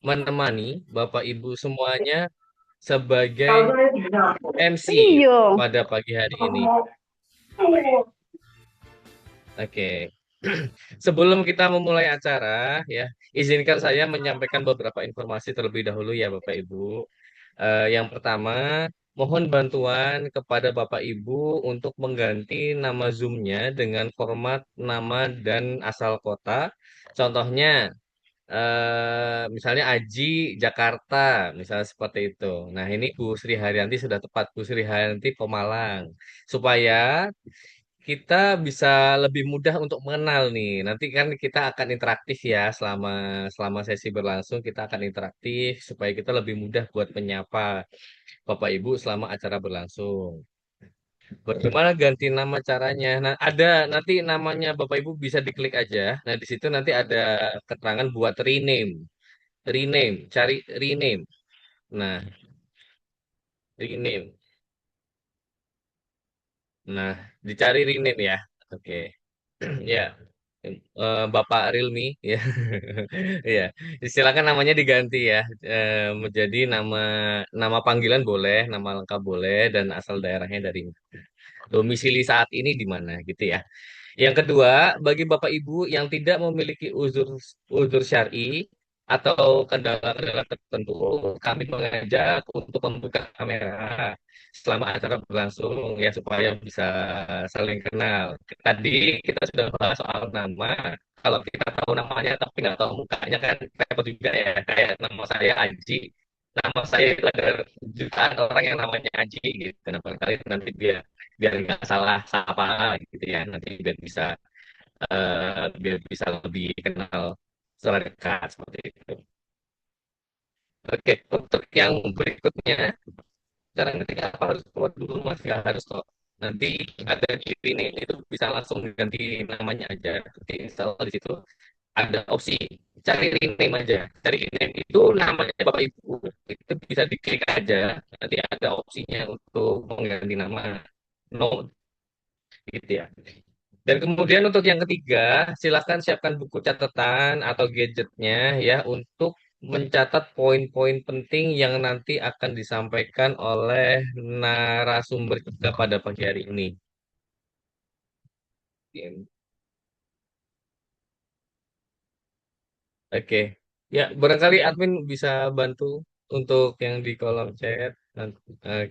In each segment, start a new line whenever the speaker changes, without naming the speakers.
menemani Bapak Ibu semuanya sebagai MC
Iya.
pada pagi hari ini. Oke. Sebelum kita memulai acara, ya, izinkan saya menyampaikan beberapa informasi terlebih dahulu ya, Bapak Ibu. Yang pertama, mohon bantuan kepada Bapak Ibu untuk mengganti nama Zoom-nya dengan format nama dan asal kota. Contohnya, misalnya Aji Jakarta, misalnya seperti itu. Nah, ini Bu Sri Haryanti sudah tepat, Bu Sri Haryanti Pemalang. Supaya kita bisa lebih mudah untuk mengenal nih. Nanti kan kita akan interaktif ya selama selama sesi berlangsung kita akan interaktif supaya kita lebih mudah buat menyapa Bapak Ibu selama acara berlangsung. Bagaimana ganti nama caranya? Nah, ada nanti namanya Bapak Ibu bisa diklik aja. Nah, di situ nanti ada keterangan buat rename. Rename, cari rename. Nah, rename. Nah, dicari rename ya. Oke. Ya, Bapak Rilmi ya. Ya, silakan namanya diganti ya. Menjadi nama nama panggilan boleh, nama lengkap boleh dan asal daerahnya dari domisili saat ini di mana gitu ya. Yang kedua, bagi Bapak Ibu yang tidak memiliki uzur uzur syar'i atau kendala-kendala tertentu, kami mengajak untuk membuka kamera selama acara berlangsung ya supaya bisa saling kenal. Tadi kita sudah bahas soal nama. Kalau kita tahu namanya tapi nggak tahu mukanya kan repot juga ya. Kayak nama saya Aji. Nama saya itu ada jutaan orang yang namanya Aji gitu. Nah, barangkali nanti biar biar nggak salah sapa gitu ya. Nanti biar bisa lebih kenal secara dekat seperti itu. Oke, untuk yang berikutnya, cara ngetik apa harus keluar dulu mas? Nggak harus kok. Nanti ada di ini itu bisa langsung ganti namanya aja. Nanti install di situ ada opsi cari rename aja. Cari rename itu namanya Bapak Ibu. Itu bisa diklik aja. Nanti ada opsinya untuk mengganti nama. No, gitu ya. Dan kemudian untuk yang ketiga, silakan siapkan buku catatan atau gadgetnya ya untuk mencatat poin-poin penting yang nanti akan disampaikan oleh narasumber kita pada pagi hari ini. Oke, ya barangkali admin bisa bantu untuk yang di kolom chat.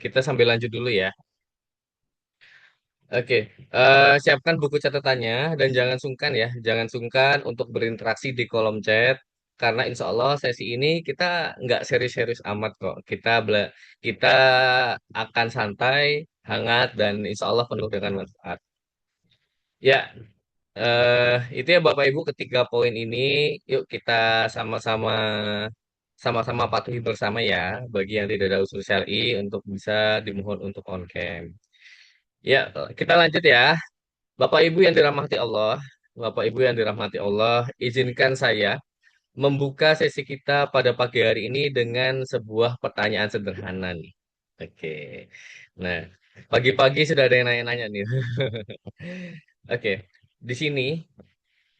Kita sambil lanjut dulu ya. Oke, siapkan buku catatannya dan jangan sungkan ya, jangan sungkan untuk berinteraksi di kolom chat karena insya Allah sesi ini kita nggak serius-serius amat kok. Kita akan santai, hangat dan insya Allah penuh dengan manfaat. Ya, itu ya Bapak Ibu ketiga poin ini, yuk kita sama-sama sama-sama patuhi bersama ya bagi yang tidak ada usul syar'i untuk bisa dimohon untuk on cam. Ya, kita lanjut ya. Bapak Ibu yang dirahmati Allah, Bapak Ibu yang dirahmati Allah, izinkan saya membuka sesi kita pada pagi hari ini dengan sebuah pertanyaan sederhana nih. Oke. Nah, pagi-pagi sudah ada yang nanya-nanya nih. Oke. Di sini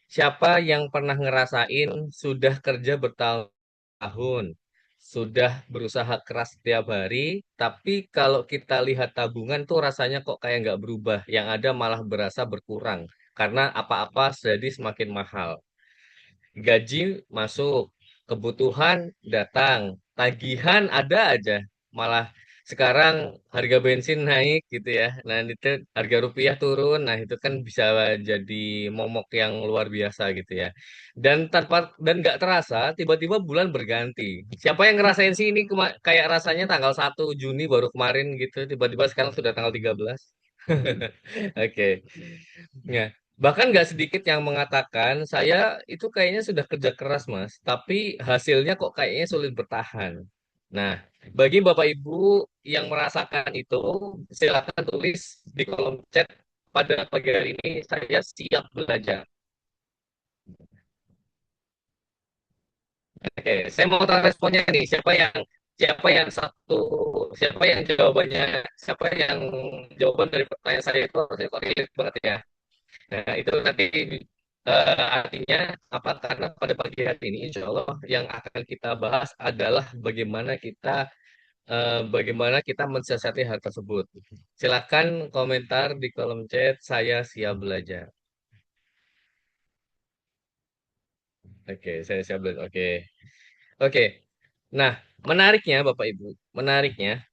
siapa yang pernah ngerasain sudah kerja bertahun-tahun, sudah berusaha keras setiap hari, tapi kalau kita lihat tabungan tuh rasanya kok kayak nggak berubah, yang ada malah berasa berkurang karena apa-apa jadi semakin mahal. Gaji masuk, kebutuhan datang, tagihan ada aja. Malah sekarang harga bensin naik gitu ya. Nah, itu harga rupiah turun. Nah, itu kan bisa jadi momok yang luar biasa gitu ya. Dan nggak terasa tiba-tiba bulan berganti. Siapa yang ngerasain sih ini kayak rasanya tanggal 1 Juni baru kemarin gitu, tiba-tiba sekarang sudah tanggal 13. Oke. Ya, bahkan nggak sedikit yang mengatakan saya itu kayaknya sudah kerja keras, Mas, tapi hasilnya kok kayaknya sulit bertahan. Nah, bagi Bapak Ibu yang merasakan itu, silakan tulis di kolom chat pada pagi hari ini saya siap belajar. Oke, saya mau tahu responnya nih. Siapa yang satu siapa yang jawabannya siapa yang jawaban dari pertanyaan saya itu saya kok relate banget ya. Nah, itu nanti Artinya apa? Karena pada pagi hari ini, insya Allah yang akan kita bahas adalah bagaimana kita mensiasati hal tersebut. Silakan komentar di kolom chat. Saya siap belajar. Oke, saya siap belajar. Oke, oke. Nah, menariknya, Bapak Ibu, menariknya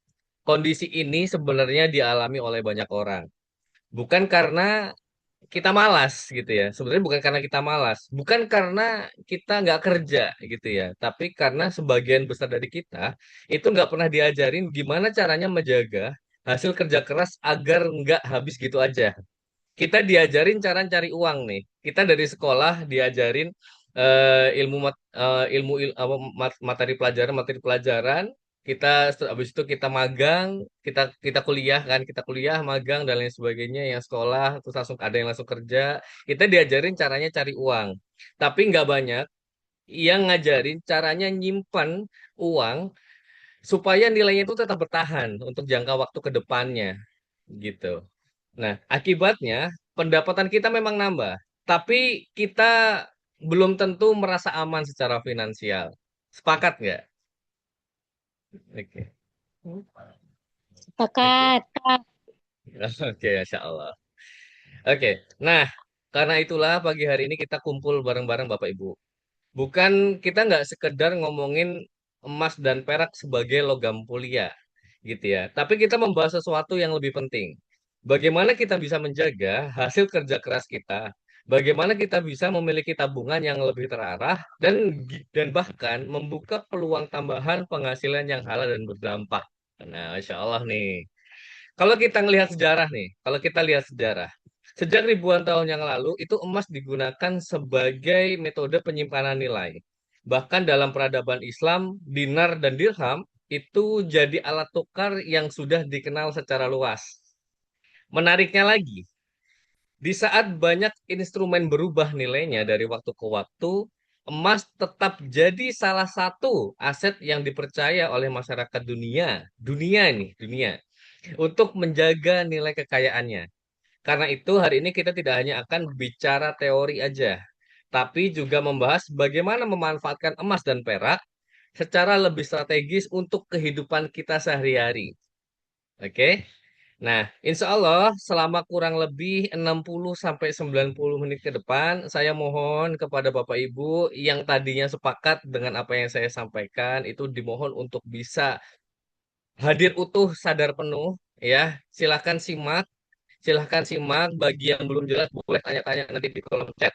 kondisi ini sebenarnya dialami oleh banyak orang. Bukan karena kita malas gitu ya. Sebenarnya bukan karena kita malas, bukan karena kita nggak kerja gitu ya. Tapi karena sebagian besar dari kita itu nggak pernah diajarin gimana caranya menjaga hasil kerja keras agar nggak habis gitu aja. Kita diajarin cara cari uang nih. Kita dari sekolah diajarin apa, materi pelajaran. Kita habis itu kita magang, kita kita kuliah kan, kita kuliah, magang dan lain sebagainya. Yang sekolah terus langsung ada yang langsung kerja. Kita diajarin caranya cari uang. Tapi nggak banyak yang ngajarin caranya nyimpan uang supaya nilainya itu tetap bertahan untuk jangka waktu ke depannya gitu. Nah, akibatnya pendapatan kita memang nambah, tapi kita belum tentu merasa aman secara finansial. Sepakat nggak? Oke, oke,
Sepakat, Kak.
oke, Masya Allah. Oke, nah karena itulah pagi hari ini kita kumpul bareng-bareng Bapak Ibu. Bukan kita nggak sekedar ngomongin emas dan perak sebagai logam mulia, gitu ya. Tapi kita membahas sesuatu yang lebih penting. Bagaimana kita bisa menjaga hasil kerja keras kita? Bagaimana kita bisa memiliki tabungan yang lebih terarah dan bahkan membuka peluang tambahan penghasilan yang halal dan berdampak. Nah, Masya Allah nih. Kalau kita ngelihat sejarah nih, kalau kita lihat sejarah, sejak ribuan tahun yang lalu itu emas digunakan sebagai metode penyimpanan nilai. Bahkan dalam peradaban Islam, dinar dan dirham itu jadi alat tukar yang sudah dikenal secara luas. Menariknya lagi, di saat banyak instrumen berubah nilainya dari waktu ke waktu, emas tetap jadi salah satu aset yang dipercaya oleh masyarakat dunia nih, dunia, untuk menjaga nilai kekayaannya. Karena itu, hari ini kita tidak hanya akan bicara teori aja, tapi juga membahas bagaimana memanfaatkan emas dan perak secara lebih strategis untuk kehidupan kita sehari-hari. Oke? Nah, insya Allah selama kurang lebih 60 sampai 90 menit ke depan, saya mohon kepada Bapak Ibu yang tadinya sepakat dengan apa yang saya sampaikan, itu dimohon untuk bisa hadir utuh, sadar penuh, ya. Silahkan simak, silahkan simak. Bagi yang belum jelas, boleh tanya-tanya nanti di kolom chat,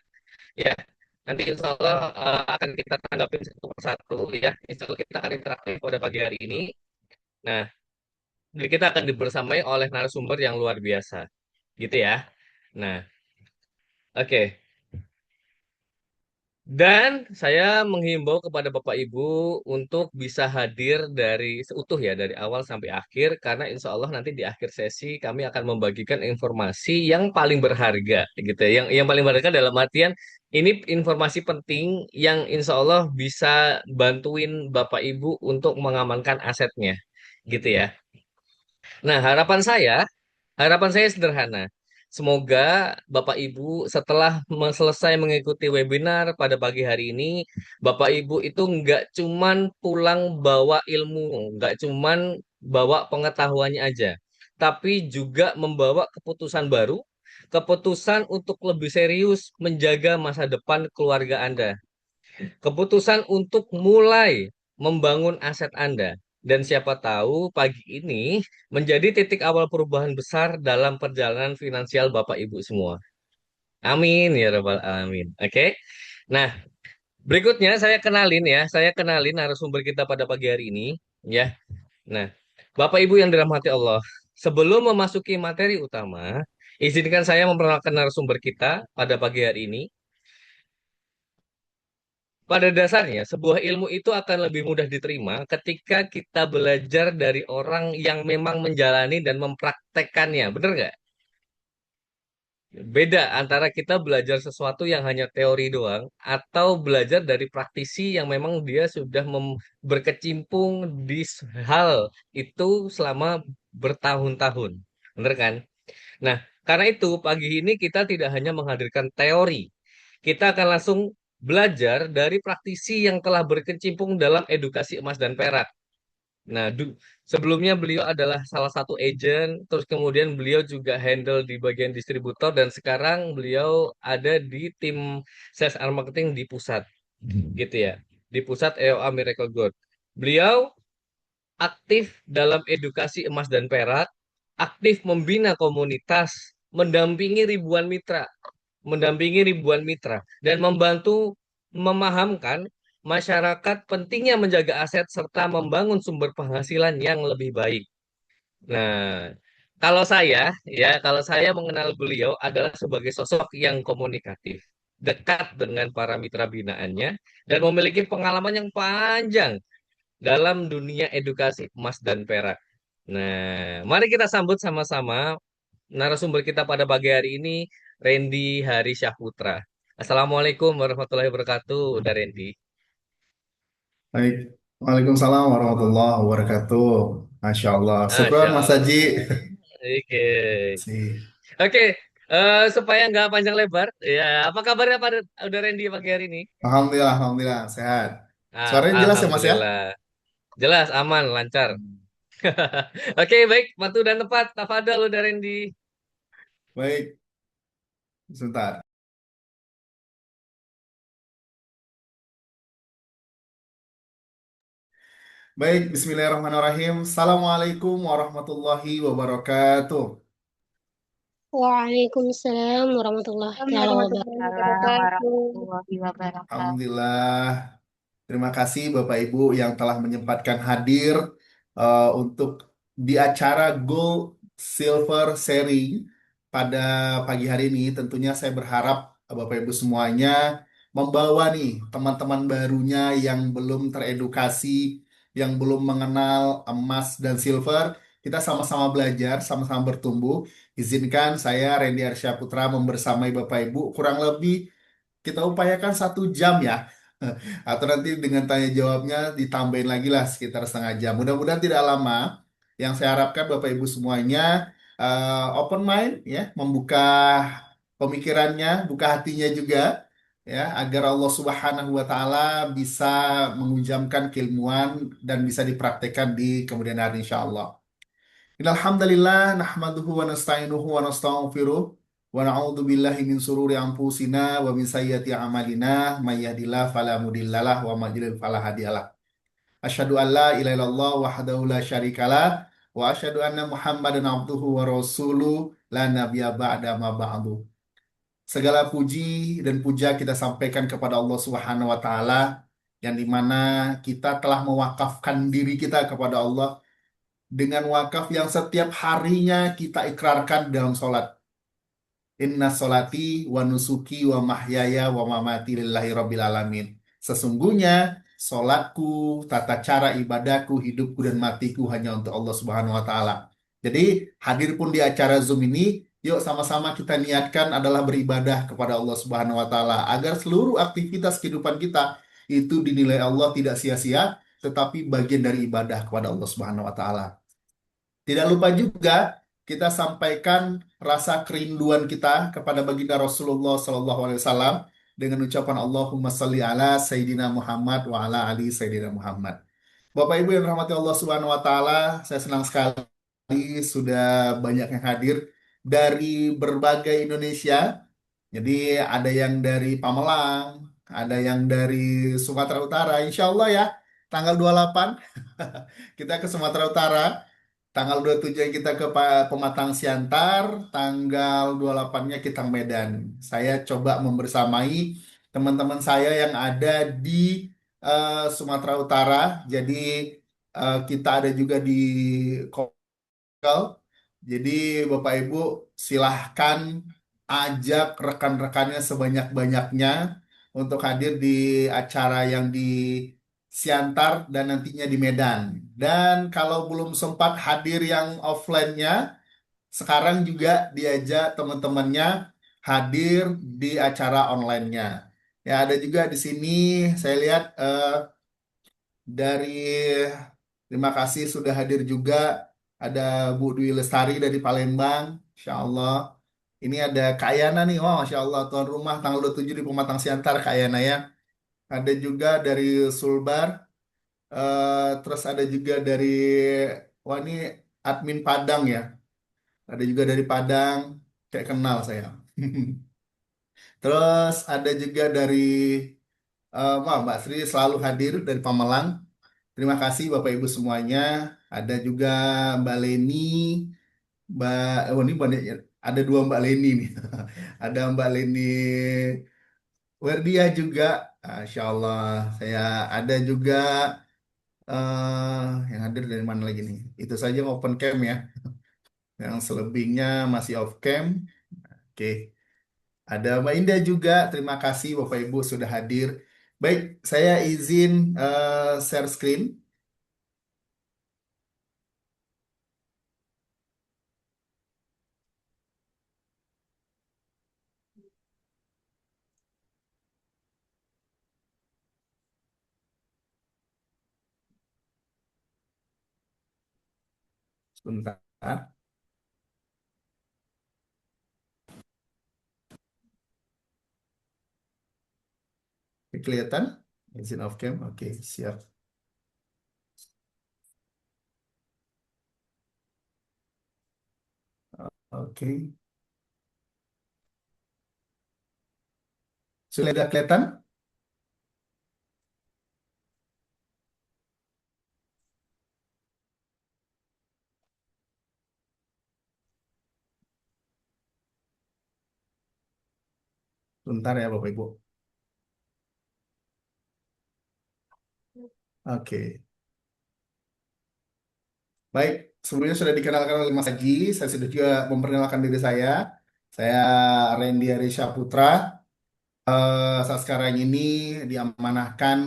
ya. Nanti insya Allah akan kita tanggapin satu persatu, ya. Insya Allah kita akan interaktif pada pagi hari ini. Nah, jadi kita akan dibersamai oleh narasumber yang luar biasa, gitu ya. Nah, oke. Dan saya menghimbau kepada Bapak Ibu untuk bisa hadir dari seutuh ya, dari awal sampai akhir, karena insya Allah nanti di akhir sesi kami akan membagikan informasi yang paling berharga, gitu ya. Yang paling berharga dalam artian ini informasi penting yang insya Allah bisa bantuin Bapak Ibu untuk mengamankan asetnya, gitu ya. Nah, harapan saya sederhana. Semoga Bapak Ibu setelah selesai mengikuti webinar pada pagi hari ini, Bapak Ibu itu nggak cuman pulang bawa ilmu, nggak cuman bawa pengetahuannya aja, tapi juga membawa keputusan baru, keputusan untuk lebih serius menjaga masa depan keluarga Anda. Keputusan untuk mulai membangun aset Anda. Dan siapa tahu pagi ini menjadi titik awal perubahan besar dalam perjalanan finansial Bapak Ibu semua. Amin ya Rabbal Alamin. Oke. Nah, berikutnya saya kenalin narasumber kita pada pagi hari ini, ya. Nah, Bapak Ibu yang dirahmati Allah, sebelum memasuki materi utama, izinkan saya memperkenalkan narasumber kita pada pagi hari ini. Pada dasarnya, sebuah ilmu itu akan lebih mudah diterima ketika kita belajar dari orang yang memang menjalani dan mempraktekkannya. Bener nggak? Beda antara kita belajar sesuatu yang hanya teori doang atau belajar dari praktisi yang memang dia sudah berkecimpung di hal itu selama bertahun-tahun. Bener kan? Nah, karena itu pagi ini kita tidak hanya menghadirkan teori, kita akan langsung belajar dari praktisi yang telah berkecimpung dalam edukasi emas dan perak. Nah, sebelumnya beliau adalah salah satu agent, terus kemudian beliau juga handle di bagian distributor, dan sekarang beliau ada di tim sales and marketing di pusat, gitu ya, di pusat EOA Miracle Gold. Beliau aktif dalam edukasi emas dan perak, aktif membina komunitas, mendampingi ribuan mitra, dan membantu memahamkan masyarakat pentingnya menjaga aset serta membangun sumber penghasilan yang lebih baik. Nah, kalau saya mengenal beliau adalah sebagai sosok yang komunikatif, dekat dengan para mitra binaannya, dan memiliki pengalaman yang panjang dalam dunia edukasi emas dan perak. Nah, mari kita sambut sama-sama narasumber kita pada pagi hari ini, Randy Hari Syahputra. Assalamualaikum warahmatullahi wabarakatuh, udah Randy.
Baik. Waalaikumsalam warahmatullahi wabarakatuh. Masya Allah. Syukron
Masya
Mas Haji.
Allah. Oke.
Sih.
Oke, supaya nggak panjang lebar, ya apa kabarnya pada udah Randy pagi hari ini?
Alhamdulillah, Alhamdulillah. Sehat.
Ah,
Suaranya jelas ya Mas ya?
Alhamdulillah. Jelas, aman, lancar. Oke, baik. Waktu dan tempat. Tafadhol udah Randy.
Baik. Sebentar. Baik. Bismillahirrahmanirrahim. Assalamualaikum warahmatullahi wabarakatuh.
Waalaikumsalam warahmatullahi taala
Waalaikumsalam
wabarakatuh.
warahmatullahi wabarakatuh.
Alhamdulillah. Terima kasih Bapak Ibu yang telah menyempatkan hadir untuk di acara Gold Silver Sharing pada pagi hari ini. Tentunya saya berharap Bapak Ibu semuanya membawa nih teman-teman barunya yang belum teredukasi, yang belum mengenal emas dan silver. Kita sama-sama belajar, sama-sama bertumbuh. Izinkan saya Randy Arsyaputra membersamai Bapak Ibu kurang lebih kita upayakan 1 jam ya. Atau nanti dengan tanya jawabnya ditambahin lagi lah sekitar setengah jam. Mudah-mudahan tidak lama. Yang saya harapkan Bapak Ibu semuanya open mind ya, membuka pemikirannya, buka hatinya juga ya, agar Allah Subhanahu wa taala bisa mengunjamkan keilmuan dan bisa dipraktekkan di kemudian hari insya Allah. Innalhamdalillah nahmaduhu wa nasta'inuhu wa nastaghfiruh wa na'udzu billahi min sururi anfusina wa min sayyiati a'malina may yahdihillahu fala mudhillalah wa may yudhlil fala hadiyalah. Asyhadu an la ilaha illallah wahdahu la syarikalah wa asyhadu anna Muhammadan abduhu wa rasuluh la nabiyya ba'da ma ba'du. Segala puji dan puja kita sampaikan kepada Allah Subhanahu wa taala yang dimana kita telah mewakafkan diri kita kepada Allah dengan wakaf yang setiap harinya kita ikrarkan dalam sholat. Inna sholati wa nusuki wa mahyaya wa mamati lillahi rabbil alamin. Sesungguhnya sholatku, tata cara ibadahku, hidupku dan matiku hanya untuk Allah Subhanahu wa taala. Jadi hadir pun di acara Zoom ini, yuk sama-sama kita niatkan adalah beribadah kepada Allah Subhanahu wa taala agar seluruh aktivitas kehidupan kita itu dinilai Allah tidak sia-sia, tetapi bagian dari ibadah kepada Allah Subhanahu wa taala. Tidak lupa juga kita sampaikan rasa kerinduan kita kepada baginda Rasulullah SAW dengan ucapan Allahumma salli ala Sayyidina Muhammad wa ala ali Sayyidina Muhammad. Bapak Ibu yang rahmati Allah Subhanahu wa taala, saya senang sekali sudah banyak yang hadir dari berbagai Indonesia. Jadi ada yang dari Pamelang, ada yang dari Sumatera Utara. Insya Allah ya, tanggal 28 kita ke Sumatera Utara. Tanggal 27 kita ke Pematang Siantar, tanggal 28-nya kita Medan. Saya coba membersamai teman-teman saya yang ada di Sumatera Utara. Jadi kita ada juga di Kokal. Jadi Bapak Ibu silahkan ajak rekan-rekannya sebanyak-banyaknya untuk hadir di acara yang di Siantar dan nantinya di Medan. Dan kalau belum sempat hadir yang offline-nya, sekarang juga diajak teman-temannya hadir di acara online-nya. Ya, ada juga di sini saya lihat dari terima kasih sudah hadir juga ada Bu Dwi Lestari dari Palembang, Insya Allah. Ini ada Kak Yana nih. Wah, Masya Allah, tuan rumah tanggal 27 di Pematang Siantar, Kak Yana ya. Ada juga dari Sulbar. Terus ada juga dari, wah ini admin Padang ya. Ada juga dari Padang, kayak kenal saya. Terus ada juga dari, wah Mbak Sri selalu hadir dari Pamalang. Terima kasih Bapak Ibu semuanya. Ada juga Mbak Leni, Mbak, oh ini banyak, ada dua Mbak Leni nih. Ada Mbak Leni Werdia juga, Insya Allah. Saya ada juga, yang hadir dari mana lagi nih? Itu saja yang open cam ya. Yang selebihnya masih off cam. Oke. Ada Mbak Indah juga. Terima kasih Bapak Ibu sudah hadir. Baik, saya izin share screen. Sebentar. Ini kelihatan? Izin off cam. Oke, siap. Oke. Sudah ada kelihatan? Bentar ya Bapak Ibu. Oke. Baik, sebelumnya sudah dikenalkan oleh Mas Haji. Saya sudah juga memperkenalkan diri saya. Saya Randy Arisha Putra. Saat sekarang ini diamanahkan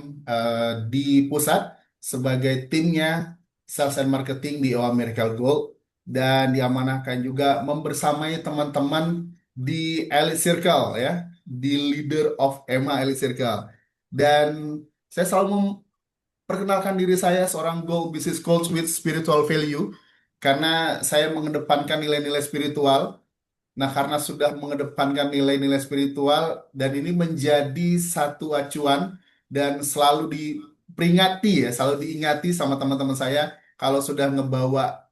di pusat sebagai timnya Sales and Marketing di OA Miracle Gold dan diamanahkan juga membersamai teman-teman di Elite Circle ya, di Leader of EMA Elite Circle. Dan saya selalu memperkenalkan diri saya seorang Gold Business Coach with Spiritual Value karena saya mengedepankan nilai-nilai spiritual. Nah, karena sudah mengedepankan nilai-nilai spiritual dan ini menjadi satu acuan dan selalu diperingati ya, selalu diingati sama teman-teman saya kalau sudah ngebawa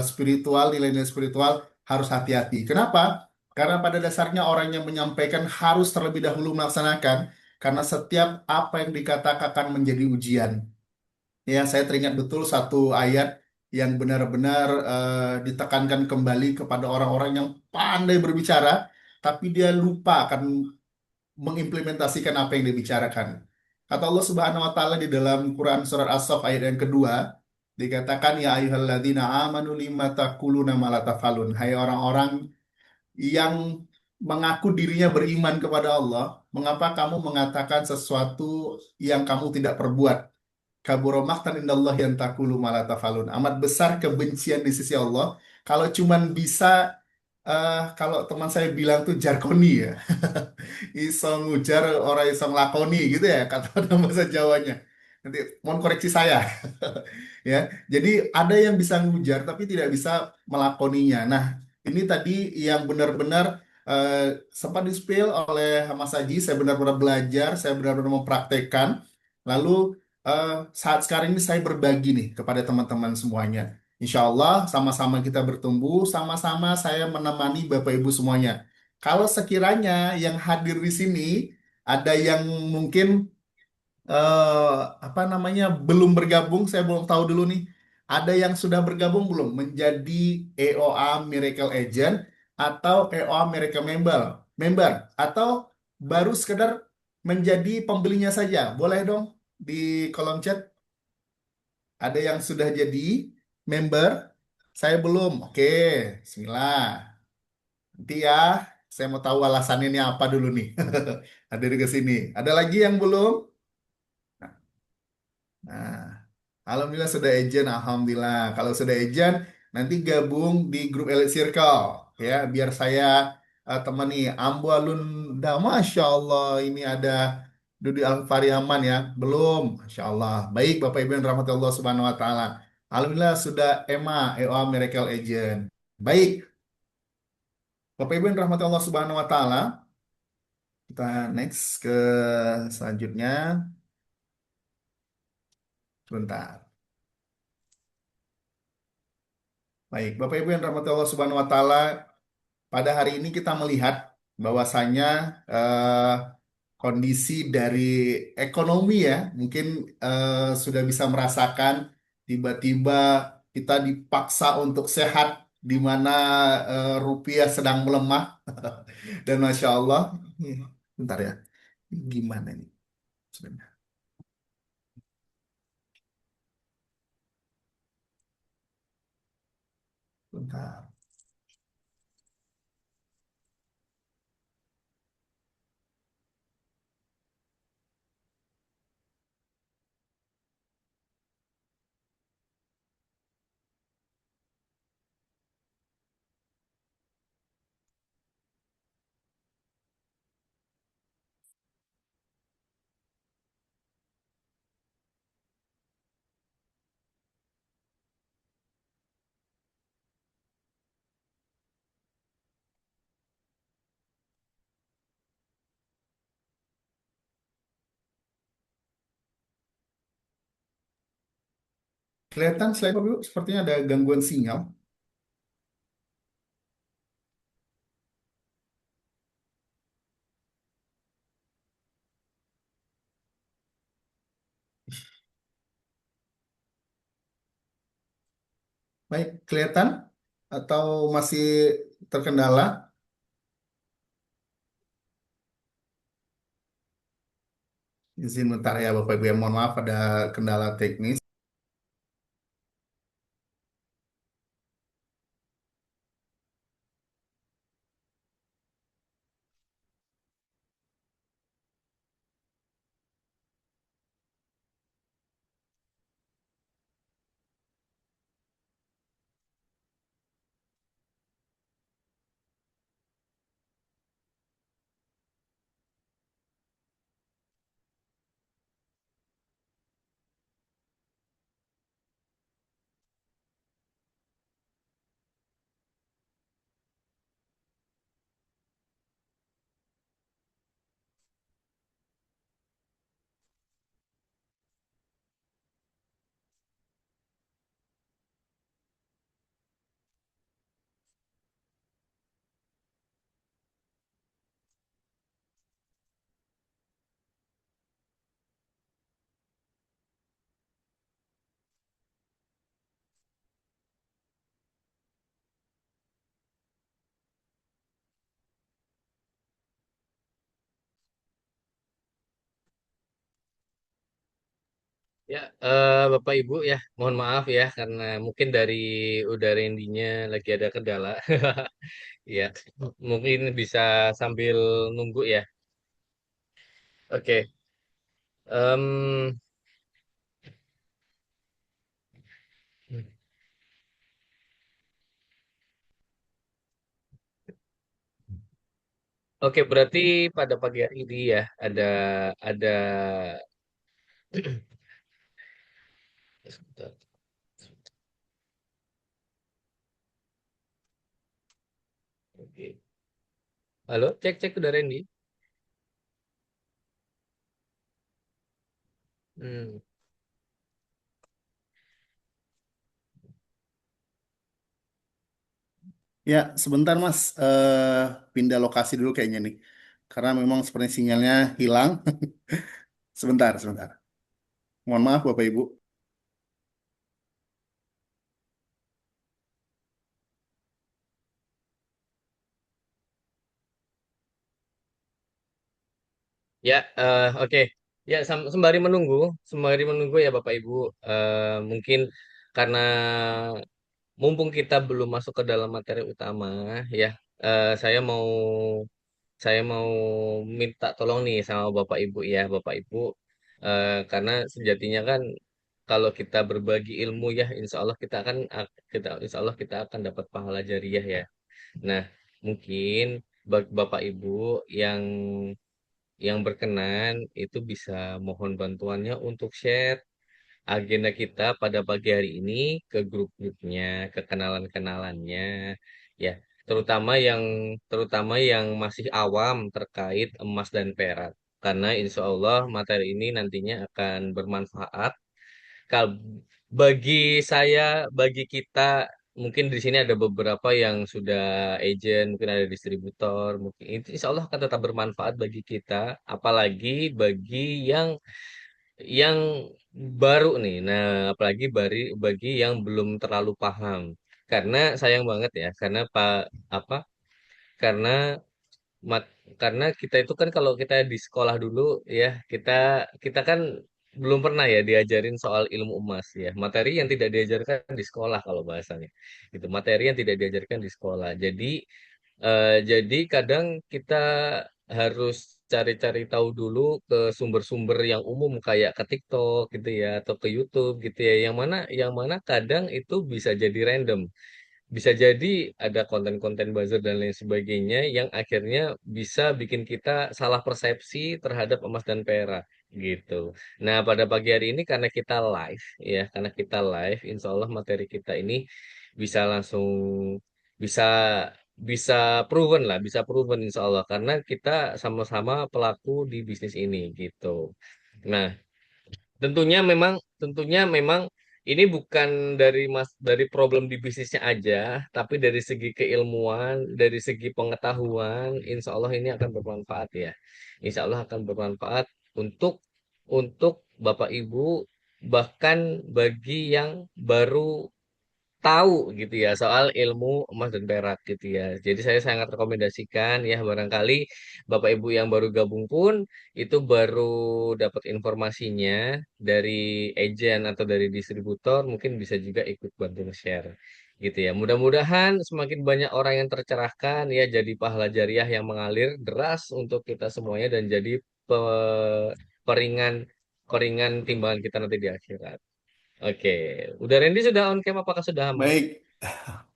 spiritual, nilai-nilai spiritual harus hati-hati. Kenapa? Karena pada dasarnya orang yang menyampaikan harus terlebih dahulu melaksanakan karena setiap apa yang dikatakan akan menjadi ujian. Ya, saya teringat betul satu ayat yang benar-benar ditekankan kembali kepada orang-orang yang pandai berbicara, tapi dia lupa akan mengimplementasikan apa yang dibicarakan. Kata Allah Subhanahu wa taala di dalam Quran surat As-Saff ayat yang kedua, dikatakan ya ayyuhalladzina amanu lima taquluna ma la taf'alun. Hai orang-orang yang mengaku dirinya beriman kepada Allah, mengapa kamu mengatakan sesuatu yang kamu tidak perbuat? Kaburo maktan indallah yang takulu malah tafalun. Amat besar kebencian di sisi Allah. Kalau cuman bisa, kalau teman saya bilang tuh jarkoni ya. Iso ngujar orang iso ngelakoni gitu ya kata nama bahasa Jawanya. Nanti mohon koreksi saya. Ya, jadi ada yang bisa ngujar tapi tidak bisa melakoninya. Nah, ini tadi yang benar-benar sempat di-spill oleh Mas Haji. Saya benar-benar belajar, saya benar-benar mempraktekkan. Lalu saat sekarang ini saya berbagi nih kepada teman-teman semuanya. Insya Allah sama-sama kita bertumbuh, sama-sama saya menemani Bapak Ibu semuanya. Kalau sekiranya yang hadir di sini ada yang mungkin eh, apa namanya belum bergabung, saya belum tahu dulu nih. Ada yang sudah bergabung belum menjadi EOA Miracle Agent atau EOA Miracle Member, member atau baru sekedar menjadi pembelinya saja? Boleh dong di kolom chat. Ada yang sudah jadi member? Saya belum. Oke, Bismillah. Nanti ya, saya mau tahu alasannya ini apa dulu nih. Hadir ke sini. Ada lagi yang belum? Nah, alhamdulillah sudah agent, alhamdulillah. Kalau sudah agent, nanti gabung di grup Elite Circle, ya, biar saya temani Ambu Alunda. Masya Allah, ini ada Dudi Alfariaman ya, belum, Masya Allah. Baik, Bapak Ibu yang rahmati Allah Subhanahu Wa Taala. Alhamdulillah sudah EMA, EOA Miracle Agent. Baik, Bapak Ibu yang rahmati Allah Subhanahu wa taala, kita next ke selanjutnya. Bentar. Baik, Bapak Ibu yang rahmati Allah Subhanahu wa taala, pada hari ini kita melihat bahwasanya eh, kondisi dari ekonomi ya, mungkin sudah bisa merasakan tiba-tiba kita dipaksa untuk sehat di mana rupiah sedang melemah dan Masya Allah, bentar ya, gimana ini sebenarnya? Bentar. Kelihatan selain Bapak Ibu, sepertinya ada gangguan sinyal. Baik, kelihatan atau masih terkendala? Izin bentar ya Bapak Ibu, ya mohon maaf ada kendala teknis.
Ya, Bapak Ibu ya, mohon maaf ya karena mungkin dari udara Indinya lagi ada kendala. Ya, mungkin bisa sambil nunggu ya. Oke, em, oke berarti pada pagi hari ini ya ada sebentar. Oke. Halo, cek cek udara Indi. Hmm.
Ya, sebentar Mas, pindah lokasi dulu kayaknya nih. Karena memang seperti sinyalnya hilang. Sebentar, sebentar. Mohon maaf Bapak Ibu.
Ya, oke. Ya, sembari menunggu ya Bapak Ibu. Mungkin karena mumpung kita belum masuk ke dalam materi utama, ya, eh, saya mau saya mau minta tolong nih sama Bapak Ibu ya, Bapak Ibu, karena sejatinya kan kalau kita berbagi ilmu ya, insya Allah kita akan dapat pahala jariah ya. Nah, mungkin Bapak Ibu yang yang berkenan itu bisa mohon bantuannya untuk share agenda kita pada pagi hari ini ke grup-grupnya, ke kenalan-kenalannya, ya. terutama yang terutama yang masih awam terkait emas dan perak. Karena insya Allah materi ini nantinya akan bermanfaat. Kal- Bagi saya, bagi kita, mungkin di sini ada beberapa yang sudah agent, mungkin ada distributor, mungkin itu insya Allah akan tetap bermanfaat bagi kita, apalagi bagi yang baru nih. Nah, apalagi bagi yang belum terlalu paham. Karena sayang banget ya, karena apa? Karena mat karena kita itu kan kalau kita di sekolah dulu ya, kita kita kan belum pernah ya diajarin soal ilmu emas ya. Materi yang tidak diajarkan di sekolah kalau bahasanya. Itu materi yang tidak diajarkan di sekolah. Jadi kadang kita harus cari-cari tahu dulu ke sumber-sumber yang umum kayak ke TikTok gitu ya atau ke YouTube gitu ya. Yang mana kadang itu bisa jadi random. Bisa jadi ada konten-konten buzzer dan lain sebagainya yang akhirnya bisa bikin kita salah persepsi terhadap emas dan perak gitu. Nah, pada pagi hari ini karena kita live ya, karena kita live, insya Allah materi kita ini bisa langsung bisa bisa proven lah, bisa proven insya Allah karena kita sama-sama pelaku di bisnis ini gitu. Nah, tentunya memang ini bukan dari problem di bisnisnya aja, tapi dari segi keilmuan, dari segi pengetahuan, insya Allah ini akan bermanfaat ya. Insya Allah akan bermanfaat untuk Bapak Ibu, bahkan bagi yang baru tahu gitu ya soal ilmu emas dan perak gitu ya. Jadi saya sangat rekomendasikan ya barangkali Bapak Ibu yang baru gabung pun itu baru dapat informasinya dari agent atau dari distributor mungkin bisa juga ikut bantu share gitu ya. Mudah-mudahan semakin banyak orang yang tercerahkan ya jadi pahala jariah yang mengalir deras untuk kita semuanya dan jadi peringan keringan timbangan kita nanti di akhirat. Oke, udah Randy sudah on cam apakah sudah aman?
Baik,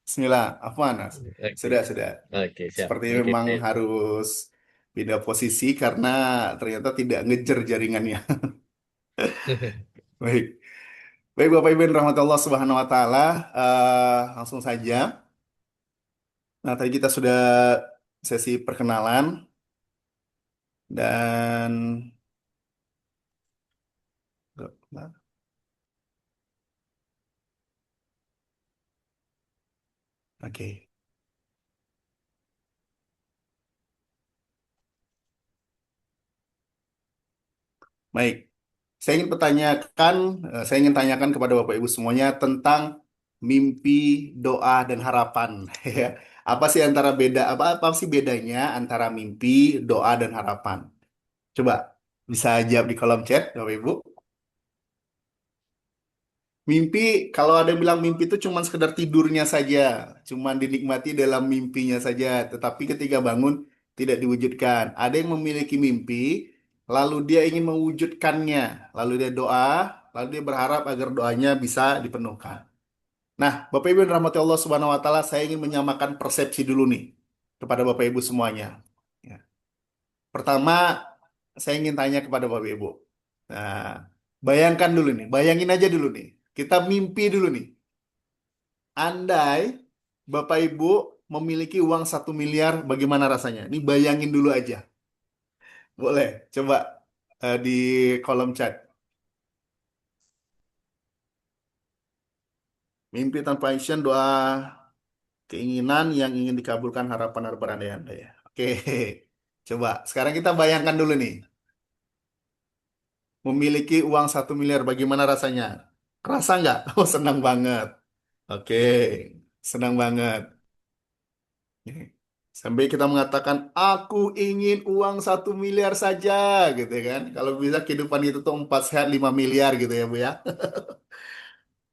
Bismillah, Afwan, Mas.
Oke,
Sudah.
oke siap.
Seperti
Oke,
memang
sip.
harus pindah posisi karena ternyata tidak ngejar jaringannya. Baik, baik Bapak Ibu yang rahmatullah Subhanahu Wa Taala, langsung saja. Nah, tadi kita sudah sesi perkenalan dan oke, baik. Saya ingin tanyakan kepada Bapak Ibu semuanya tentang mimpi, doa, dan harapan. Ya. Apa sih bedanya antara mimpi, doa, dan harapan? Coba bisa jawab di kolom chat, Bapak Ibu. Mimpi, kalau ada yang bilang mimpi itu cuma sekedar tidurnya saja, cuma dinikmati dalam mimpinya saja, tetapi ketika bangun tidak diwujudkan. Ada yang memiliki mimpi, lalu dia ingin mewujudkannya, lalu dia doa, lalu dia berharap agar doanya bisa dipenuhkan. Nah, Bapak Ibu yang rahmati Allah Subhanahu wa taala, saya ingin menyamakan persepsi dulu nih kepada Bapak Ibu semuanya. Ya. Pertama, saya ingin tanya kepada Bapak Ibu. Nah, bayangkan dulu nih, bayangin aja dulu nih. Kita mimpi dulu nih. Andai Bapak Ibu memiliki uang 1 miliar, bagaimana rasanya? Ini bayangin dulu aja. Boleh, coba di kolom chat. Mimpi tanpa action, doa keinginan yang ingin dikabulkan harapan-harapan andai-andai ya. Oke, coba. Sekarang kita bayangkan dulu nih. Memiliki uang 1 miliar, bagaimana rasanya? Kerasa nggak? Oh, senang banget. Oke, senang banget. Sampai kita mengatakan, aku ingin uang 1 miliar saja, gitu kan. Kalau bisa kehidupan itu tuh 4 sehat 5 miliar gitu ya, Bu ya.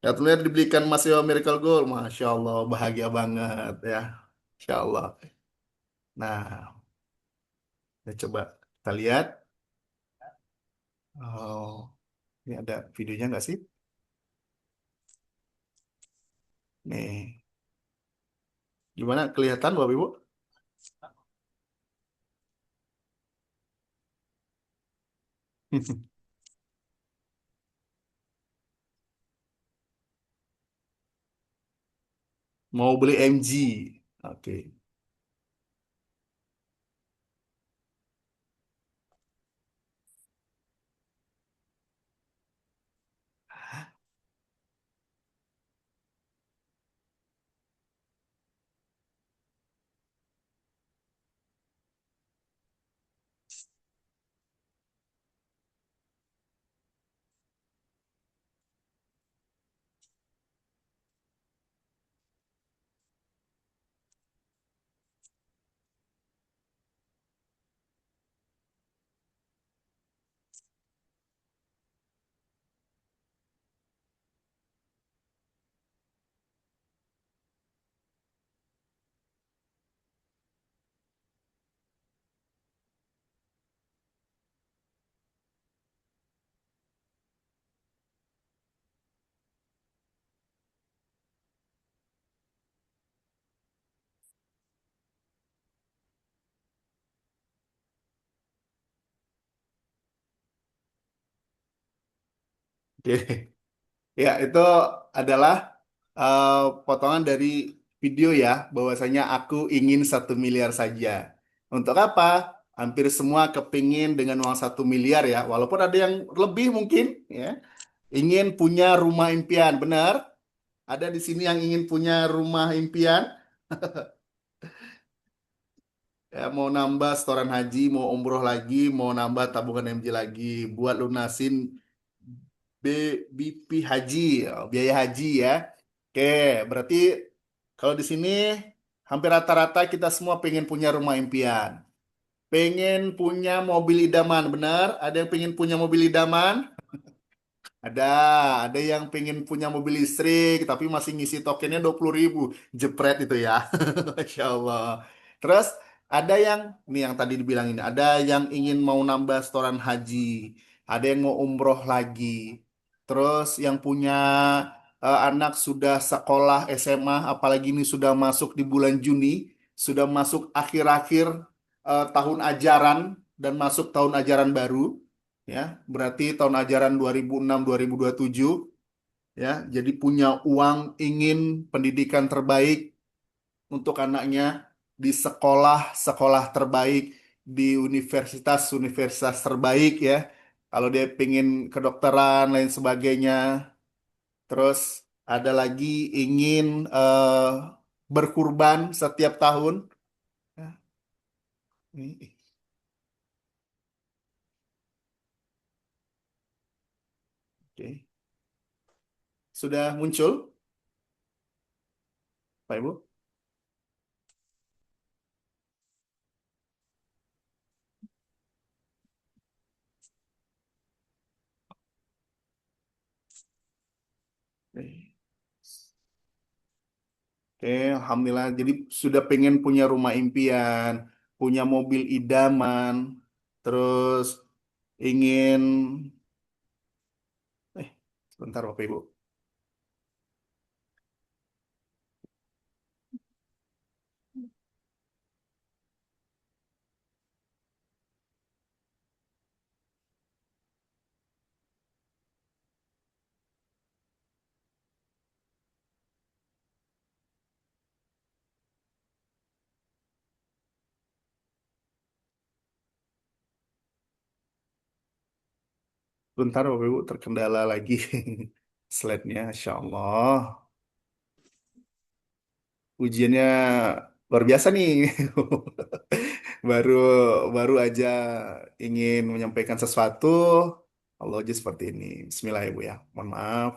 1 miliar dibelikan Mas Yo Miracle Gold. Masya Allah, bahagia banget ya. Masya Allah. Nah, ya coba kita lihat. Oh, ini ada videonya nggak sih? Nih, gimana kelihatan Bapak Ibu? Mau beli MG. Oke. Oke. Ya, itu adalah eh, potongan dari video ya, bahwasanya aku ingin 1 miliar saja. Untuk apa? Hampir semua kepingin dengan uang 1 miliar ya, walaupun ada yang lebih mungkin ya. Ingin punya rumah impian, benar? Ada di sini yang ingin punya rumah impian, ya, mau nambah setoran haji, mau umroh lagi, mau nambah tabungan MJ lagi, buat lunasin BP haji, biaya haji ya. Oke, berarti kalau di sini hampir rata-rata kita semua pengen punya rumah impian. Pengen punya mobil idaman, benar? Ada yang pengen punya mobil idaman? Ada, ada yang pengen punya mobil listrik, tapi masih ngisi tokennya 20.000. Jepret itu ya. Masya Allah. Terus ada yang, nih yang tadi dibilang ini, ada yang ingin mau nambah setoran haji, ada yang mau umroh lagi. Terus yang punya anak sudah sekolah SMA, apalagi ini sudah masuk di bulan Juni, sudah masuk akhir-akhir tahun ajaran dan masuk tahun ajaran baru ya, berarti tahun ajaran 2006-2027 ya. Jadi punya uang, ingin pendidikan terbaik untuk anaknya di sekolah-sekolah terbaik, di universitas-universitas terbaik ya. Kalau dia pengen kedokteran lain sebagainya. Terus ada lagi ingin berkurban setiap tahun. Ya, ini, oke. Sudah muncul, Pak Ibu? Oke. Oke, alhamdulillah. Jadi sudah pengen punya rumah impian, punya mobil idaman, terus ingin, eh, sebentar Bapak Ibu. Sebentar Bapak Ibu, terkendala lagi slide-nya, Insya Allah. Ujiannya luar biasa nih. Baru baru aja ingin menyampaikan sesuatu, Allah aja seperti ini. Bismillah ya Bu ya. Mohon maaf.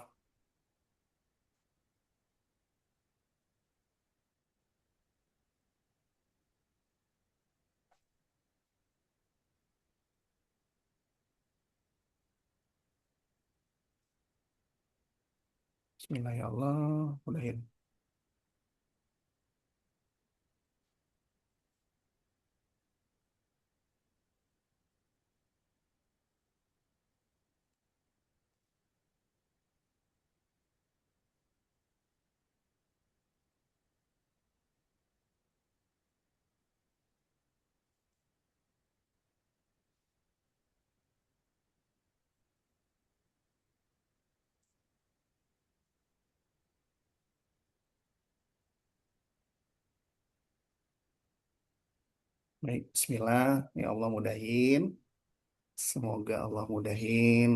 Bismillah ya Allah. Mudahin. Baik, Bismillah. Ya Allah mudahin. Semoga Allah mudahin.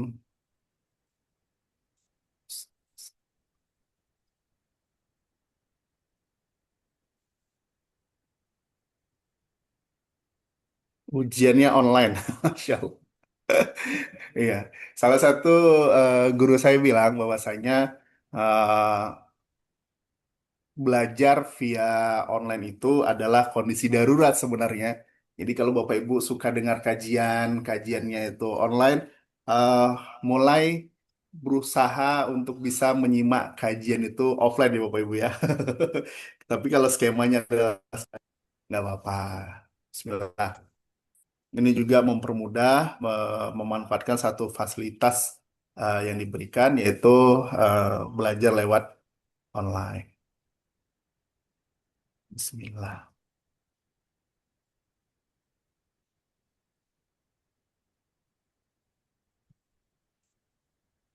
Ujiannya online. Masya Allah. Iya. Salah satu guru saya bilang bahwasanya eh, belajar via online itu adalah kondisi darurat sebenarnya. Jadi kalau Bapak Ibu suka dengar kajian, kajiannya itu online, eh, mulai berusaha untuk bisa menyimak kajian itu offline ya Bapak Ibu ya. Tapi kalau skemanya nggak apa-apa. Bismillah. Ini juga mempermudah memanfaatkan satu fasilitas yang diberikan yaitu belajar lewat online. Bismillah.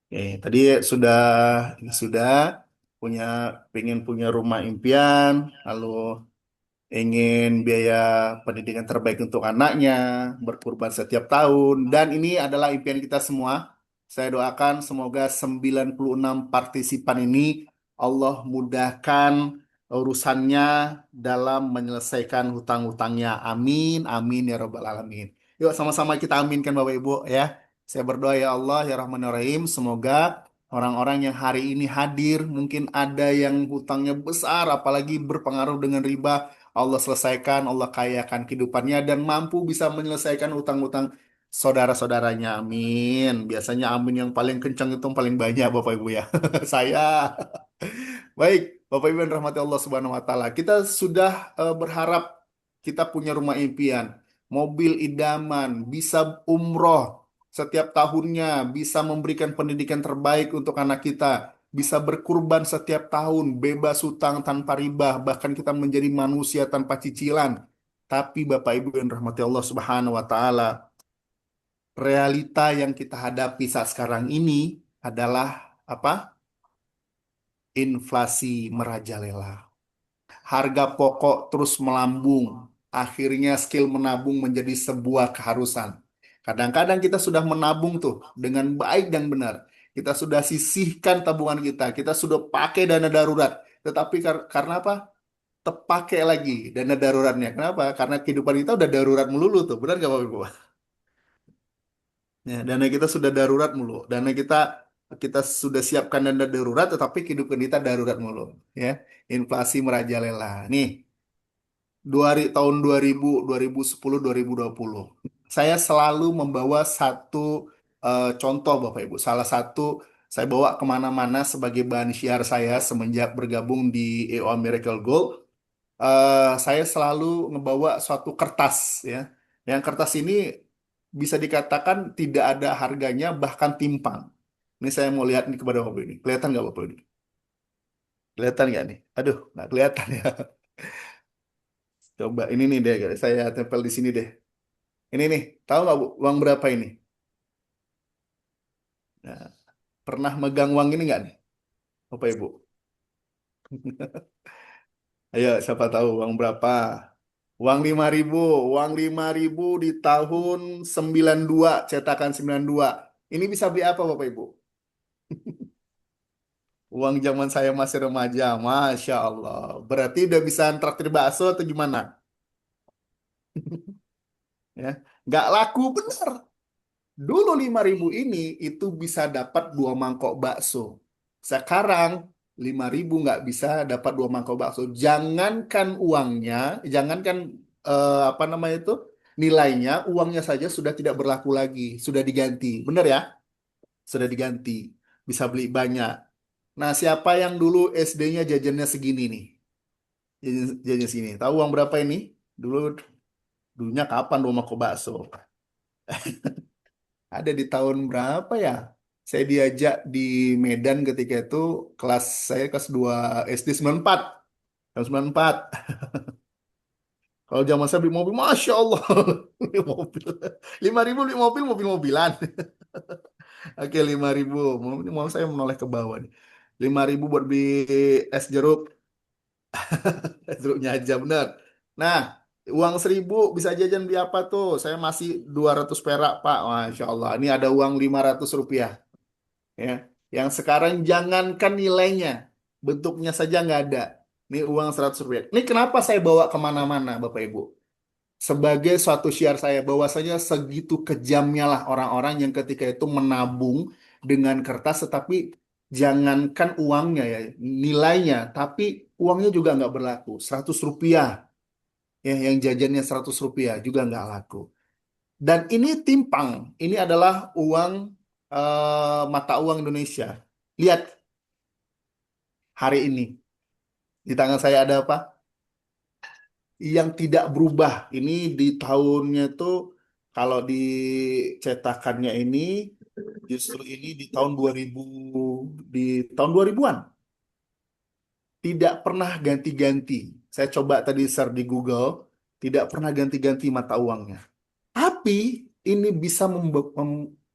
Tadi sudah ini sudah punya pengen punya rumah impian, lalu ingin biaya pendidikan terbaik untuk anaknya, berkorban setiap tahun, dan ini adalah impian kita semua. Saya doakan semoga 96 partisipan ini Allah mudahkan urusannya dalam menyelesaikan hutang-hutangnya. Amin, amin ya Rabbal Alamin. Yuk sama-sama kita aminkan Bapak Ibu ya. Saya berdoa ya Allah ya Rahman ya Rahim, semoga orang-orang yang hari ini hadir, mungkin ada yang hutangnya besar, apalagi berpengaruh dengan riba, Allah selesaikan, Allah kayakan kehidupannya dan mampu bisa menyelesaikan utang-utang saudara-saudaranya. Amin. Biasanya amin yang paling kencang itu yang paling banyak Bapak Ibu ya. Saya. Baik, Bapak Ibu yang rahmati Allah Subhanahu wa taala. Kita sudah berharap kita punya rumah impian, mobil idaman, bisa umroh setiap tahunnya, bisa memberikan pendidikan terbaik untuk anak kita, bisa berkurban setiap tahun, bebas hutang tanpa riba, bahkan kita menjadi manusia tanpa cicilan. Tapi Bapak Ibu yang rahmati Allah Subhanahu wa taala, realita yang kita hadapi saat sekarang ini adalah apa? Inflasi merajalela. Harga pokok terus melambung. Akhirnya skill menabung menjadi sebuah keharusan. Kadang-kadang kita sudah menabung tuh dengan baik dan benar. Kita sudah sisihkan tabungan kita. Kita sudah pakai dana darurat. Tetapi karena apa? Terpakai lagi dana daruratnya. Kenapa? Karena kehidupan kita udah darurat melulu tuh. Benar nggak Bapak Ibu? Ya, dana kita sudah darurat mulu. Dana kita sudah siapkan dana darurat, tetapi kehidupan kita darurat mulu. Ya, inflasi merajalela. Nih, tahun 2000, 2010, 2020. Saya selalu membawa satu contoh Bapak Ibu. Salah satu saya bawa kemana-mana sebagai bahan syiar saya semenjak bergabung di EOA Miracle Gold. Saya selalu ngebawa suatu kertas ya. Yang kertas ini bisa dikatakan tidak ada harganya bahkan timpang. Ini saya mau lihat nih kepada Bapak ini. Kelihatan nggak Bapak ini? Kelihatan nggak nih? Aduh, nggak kelihatan ya. Coba ini nih deh, guys. Saya tempel di sini deh. Ini nih, tahu nggak Bu, uang berapa ini? Nah, pernah megang uang ini nggak nih, Bapak Ibu? Ayo, siapa tahu uang berapa? Uang 5.000, uang 5.000 di tahun 92, cetakan 92. Ini bisa beli apa Bapak Ibu? Uang zaman saya masih remaja, Masya Allah. Berarti udah bisa traktir bakso atau gimana? Ya, nggak laku bener. Dulu 5.000 ini itu bisa dapat 2 mangkok bakso. Sekarang 5.000 nggak bisa dapat 2 mangkok bakso. Jangankan uangnya, jangankan apa namanya itu nilainya, uangnya saja sudah tidak berlaku lagi, sudah diganti. Benar ya? Sudah diganti. Bisa beli banyak. Nah, siapa yang dulu SD-nya jajannya segini nih? Jajannya segini. Tahu uang berapa ini? Dulu dulunya kapan 2 mangkok bakso? Ada di tahun berapa ya? Saya diajak di Medan ketika itu saya kelas 2 SD 94. Tahun 94. Kalau zaman saya beli mobil, Masya Allah. Beli mobil. 5.000 beli mobil, mobil-mobilan. Oke, 5.000. Mau saya menoleh ke bawah nih. 5.000 buat beli es jeruk. Es jeruknya aja, bener. Nah, uang 1.000 bisa jajan beli apa tuh? Saya masih 200 perak, Pak. Masya Allah. Ini ada uang 500 rupiah. Ya, yang sekarang jangankan nilainya, bentuknya saja nggak ada. Ini uang 100 rupiah. Ini kenapa saya bawa kemana-mana, Bapak Ibu? Sebagai suatu syiar saya, bahwasanya segitu kejamnya lah orang-orang yang ketika itu menabung dengan kertas, tetapi jangankan uangnya ya, nilainya, tapi uangnya juga nggak berlaku. 100 rupiah, ya, yang jajannya 100 rupiah juga nggak laku. Dan ini timpang, ini adalah uang mata uang Indonesia. Lihat hari ini di tangan saya ada apa? Yang tidak berubah. Ini di tahunnya itu kalau di cetakannya ini justru ini di tahun 2000, di tahun 2000-an tidak pernah ganti-ganti. Saya coba tadi search di Google, tidak pernah ganti-ganti mata uangnya. Tapi ini bisa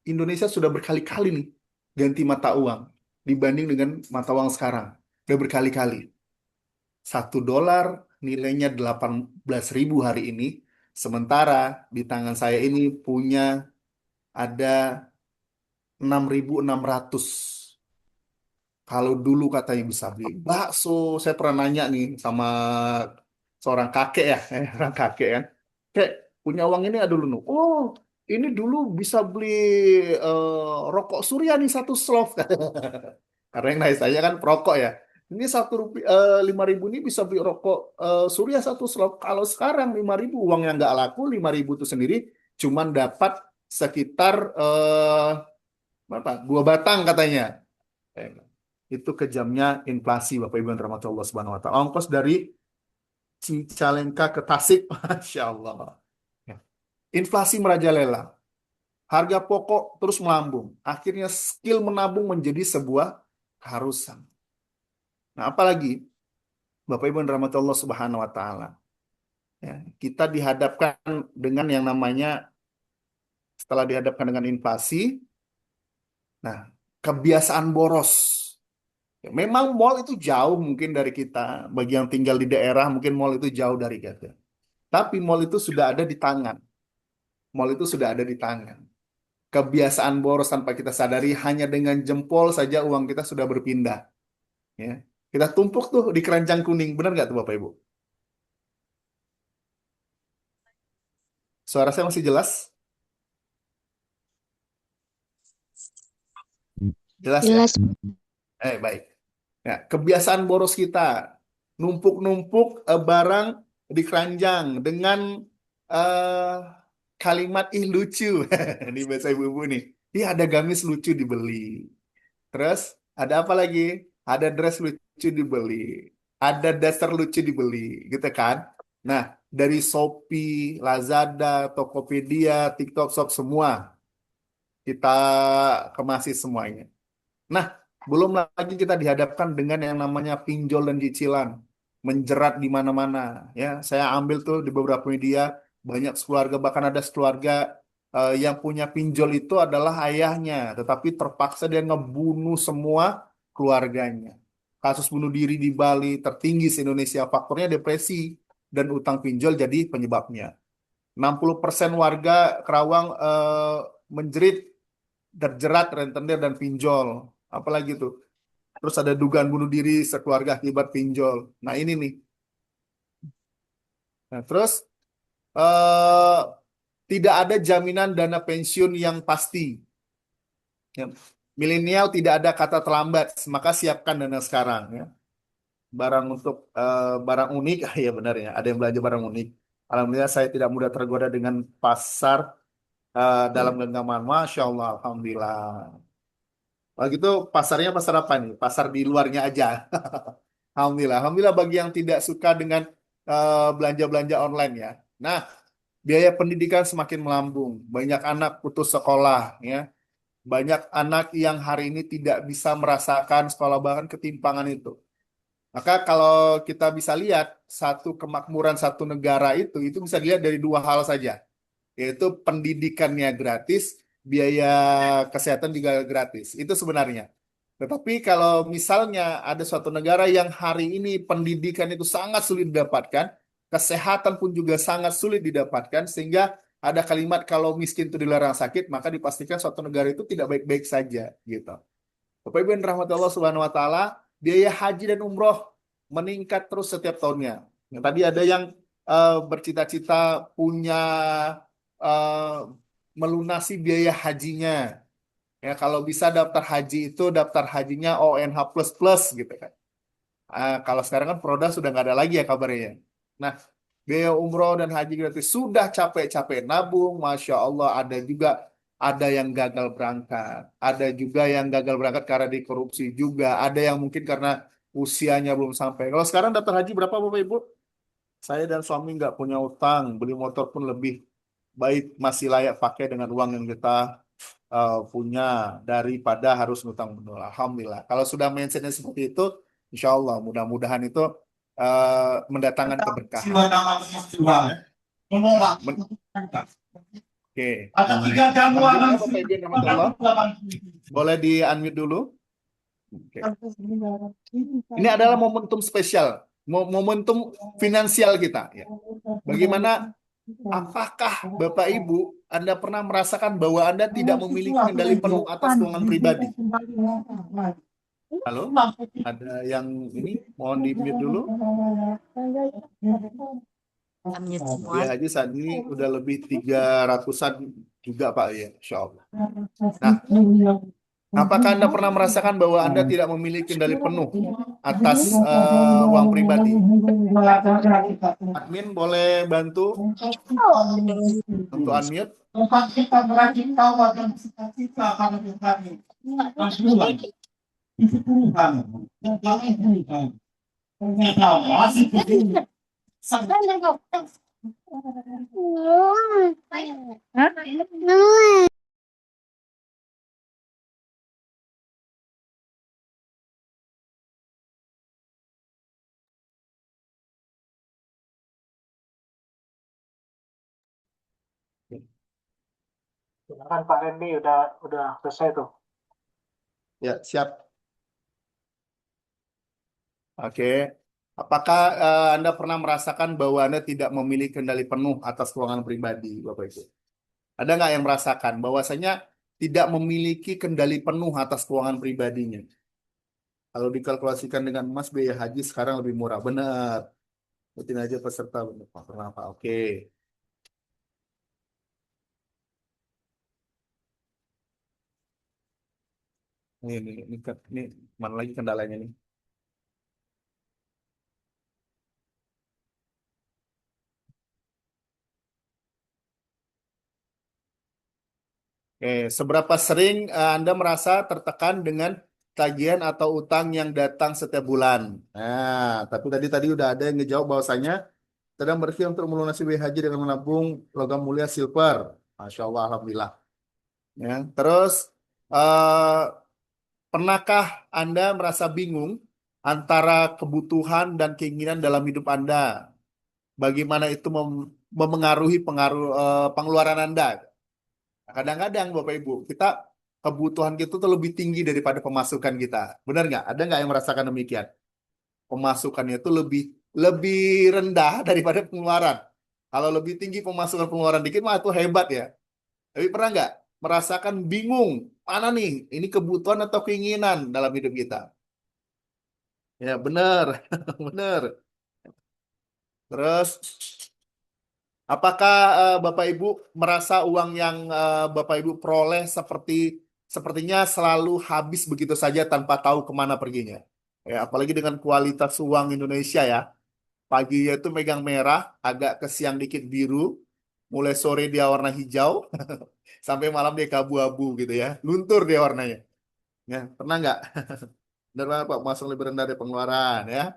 Indonesia sudah berkali-kali nih ganti mata uang dibanding dengan mata uang sekarang. Udah berkali-kali. $1 nilainya 18.000 hari ini. Sementara di tangan saya ini punya ada 6.600. Kalau dulu katanya bisa beli bakso, saya pernah nanya nih sama seorang kakek ya, orang kakek kan. Kayak punya uang ini ada dulu. Oh, ini dulu bisa beli rokok Surya nih satu slov. Karena yang naik saya kan perokok ya. Ini 5.000 ini bisa beli rokok Surya satu slov. Kalau sekarang 5.000 uang yang nggak laku 5.000 itu sendiri cuman dapat sekitar berapa? 2 batang katanya. Eh, Itu kejamnya inflasi Bapak Ibu yang dirahmati Allah Subhanahu wa taala. Ongkos dari Cicalengka ke Tasik, Masya Allah. Ya. Inflasi merajalela. Harga pokok terus melambung. Akhirnya skill menabung menjadi sebuah keharusan. Nah, apalagi Bapak Ibu yang dirahmati Allah Subhanahu wa taala. Ya, kita dihadapkan dengan yang namanya setelah dihadapkan dengan inflasi, nah, kebiasaan boros. Ya, memang mall itu jauh mungkin dari kita. Bagi yang tinggal di daerah, mungkin mall itu jauh dari kita. Tapi mall itu sudah ada di tangan. Mall itu sudah ada di tangan. Kebiasaan boros tanpa kita sadari, hanya dengan jempol saja uang kita sudah berpindah. Ya. Kita tumpuk tuh di keranjang kuning. Benar nggak tuh Bapak Ibu? Suara saya masih jelas? Jelas ya?
Jelas.
Baik. Ya, kebiasaan boros kita. Numpuk-numpuk barang di keranjang dengan eh, kalimat ih lucu. Ini bahasa ibu-ibu nih. Ih ada gamis lucu dibeli. Terus ada apa lagi? Ada dress lucu dibeli. Ada dasar lucu dibeli, gitu kan? Nah, dari Shopee, Lazada, Tokopedia, TikTok Shop semua kita kemasi semuanya. Nah, belum lagi kita dihadapkan dengan yang namanya pinjol dan cicilan menjerat di mana-mana. Ya, saya ambil tuh di beberapa media banyak keluarga bahkan ada keluarga yang punya pinjol itu adalah ayahnya, tetapi terpaksa dia ngebunuh semua keluarganya. Kasus bunuh diri di Bali tertinggi se Indonesia, faktornya depresi dan utang pinjol jadi penyebabnya. 60% warga Kerawang menjerit terjerat rentenir dan pinjol. Apalagi tuh. Terus ada dugaan bunuh diri sekeluarga akibat pinjol. Nah ini nih. Nah, terus eh, tidak ada jaminan dana pensiun yang pasti. Ya. Milenial tidak ada kata terlambat, maka siapkan dana sekarang. Ya. Barang unik, ya benar ya. Ada yang belanja barang unik. Alhamdulillah saya tidak mudah tergoda dengan pasar dalam genggaman. Masya Allah, Alhamdulillah. Kalau gitu pasarnya pasar apa nih? Pasar di luarnya aja. Alhamdulillah. Alhamdulillah bagi yang tidak suka dengan belanja-belanja online ya. Nah, biaya pendidikan semakin melambung. Banyak anak putus sekolah ya. Banyak anak yang hari ini tidak bisa merasakan sekolah bahkan ketimpangan itu. Maka kalau kita bisa lihat satu kemakmuran satu negara itu bisa dilihat dari dua hal saja, yaitu pendidikannya gratis, biaya kesehatan juga gratis. Itu sebenarnya. Tetapi kalau misalnya ada suatu negara yang hari ini pendidikan itu sangat sulit didapatkan, kesehatan pun juga sangat sulit didapatkan, sehingga ada kalimat kalau miskin itu dilarang sakit, maka dipastikan suatu negara itu tidak baik-baik saja, gitu. Bapak Ibu yang dirahmati Allah Subhanahu wa taala, biaya haji dan umroh meningkat terus setiap tahunnya. Yang tadi ada yang bercita-cita punya eh, melunasi biaya hajinya. Ya, kalau bisa daftar haji itu daftar hajinya ONH plus plus gitu kan. Kalau sekarang kan Proda sudah nggak ada lagi ya kabarnya. Nah, biaya umroh dan haji gratis sudah capek-capek nabung, masya Allah ada yang gagal berangkat, ada juga yang gagal berangkat karena dikorupsi juga, ada yang mungkin karena usianya belum sampai. Kalau sekarang daftar haji berapa Bapak Ibu? Saya dan suami nggak punya utang, beli motor pun lebih baik masih layak pakai dengan uang yang kita punya daripada harus ngutang menurut. Alhamdulillah. Kalau sudah mindsetnya seperti itu, insya Allah mudah-mudahan itu mendatangkan keberkahan. Men- Oke.
Ada tiga gangguan
Lanjutnya Bapak Ibu yang rahmatullah. Boleh di-unmute dulu. Oke. Ini adalah momentum spesial, momentum finansial kita. Ya. Bagaimana, apakah Bapak Ibu Anda pernah merasakan bahwa Anda tidak memiliki kendali penuh atas keuangan pribadi? Halo? Ada yang ini? Mohon di-mute dulu.
Unmute semua.
Ya, Haji saat ini udah lebih 300-an juga Pak ya, Insya Allah. Nah, apakah Anda pernah merasakan bahwa Anda tidak memiliki kendali penuh atas uang pribadi? Admin boleh bantu untuk unmute?
tempat kita merajin tawa dan cita-cita kalau kami. Masbulan. Itu Tuhan. Dan kami Tuhan. Ternyata masih begini. Sampai
Silakan Pak Randy udah selesai tuh.
Ya, siap. Oke. Apakah Anda pernah merasakan bahwa Anda tidak memiliki kendali penuh atas keuangan pribadi, Bapak Ibu? Ada nggak yang merasakan bahwasanya tidak memiliki kendali penuh atas keuangan pribadinya? Kalau dikalkulasikan dengan emas, biaya haji sekarang lebih murah. Benar. Ikutin aja peserta. Benar. Kenapa? Oke. Ini mana lagi kendalanya nih? Seberapa sering Anda merasa tertekan dengan tagihan atau utang yang datang setiap bulan? Nah, tapi tadi udah ada yang ngejawab bahwasanya sedang berpikir untuk melunasi biaya haji dengan menabung logam mulia silver. Masya Allah, Alhamdulillah. Ya, terus eh, pernahkah Anda merasa bingung antara kebutuhan dan keinginan dalam hidup Anda? Bagaimana itu memengaruhi pengeluaran Anda? Kadang-kadang Bapak Ibu, kebutuhan kita tuh lebih tinggi daripada pemasukan kita. Benar nggak? Ada nggak yang merasakan demikian? Pemasukannya itu lebih lebih rendah daripada pengeluaran. Kalau lebih tinggi pemasukan pengeluaran dikit mah itu hebat ya. Tapi pernah nggak merasakan bingung mana nih? Ini kebutuhan atau keinginan dalam hidup kita? Ya benar, benar. Terus apakah Bapak Ibu merasa uang yang Bapak Ibu peroleh sepertinya selalu habis begitu saja tanpa tahu kemana perginya? Ya, apalagi dengan kualitas uang Indonesia ya. Paginya itu megang merah, agak ke siang dikit biru, mulai sore dia warna hijau, sampai malam dia abu-abu gitu ya. Luntur dia warnanya. Ya, pernah nggak? Benar Pak, Pak, masuk lebih rendah dari pengeluaran ya.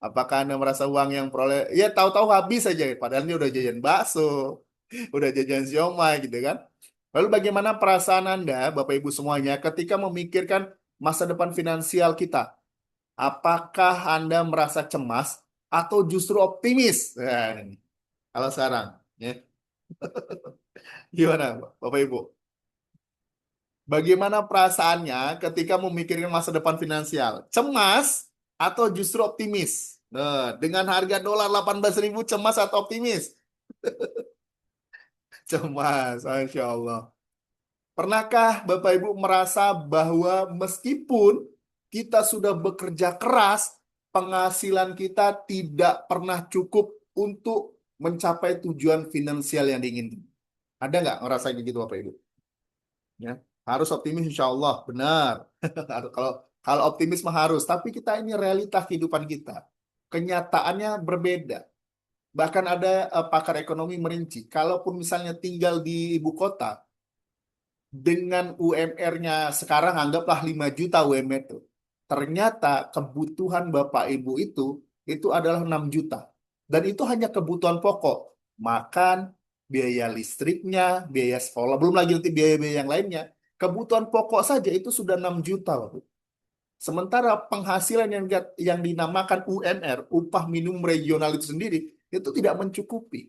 Apakah Anda merasa uang yang peroleh, ya tahu-tahu habis saja, padahal ini udah jajan bakso, udah jajan siomay gitu kan. Lalu bagaimana perasaan Anda, Bapak Ibu semuanya, ketika memikirkan masa depan finansial kita? Apakah Anda merasa cemas atau justru optimis? Nah, ini. Kalau sekarang, ya. Gimana, Bapak Ibu? Bagaimana perasaannya ketika memikirkan masa depan finansial? Cemas atau justru optimis? Nah, dengan harga dolar 18.000, cemas atau optimis? Cemas, Masya Allah. Pernahkah Bapak Ibu merasa bahwa meskipun kita sudah bekerja keras, penghasilan kita tidak pernah cukup untuk mencapai tujuan finansial yang diinginkan? Ada nggak ngerasain gitu Bapak Ibu? Ya, harus optimis insya Allah, benar. Kalau kalau optimis mah harus, tapi kita ini realita kehidupan kita. Kenyataannya berbeda. Bahkan ada pakar ekonomi merinci, kalaupun misalnya tinggal di ibu kota, dengan UMR-nya sekarang anggaplah 5 juta UMR itu. Ternyata kebutuhan Bapak Ibu itu adalah 6 juta. Dan itu hanya kebutuhan pokok. Makan, biaya listriknya, biaya sekolah, belum lagi nanti biaya-biaya yang lainnya. Kebutuhan pokok saja itu sudah 6 juta. Bapak. Sementara penghasilan yang dinamakan UMR, upah minimum regional itu sendiri, itu tidak mencukupi.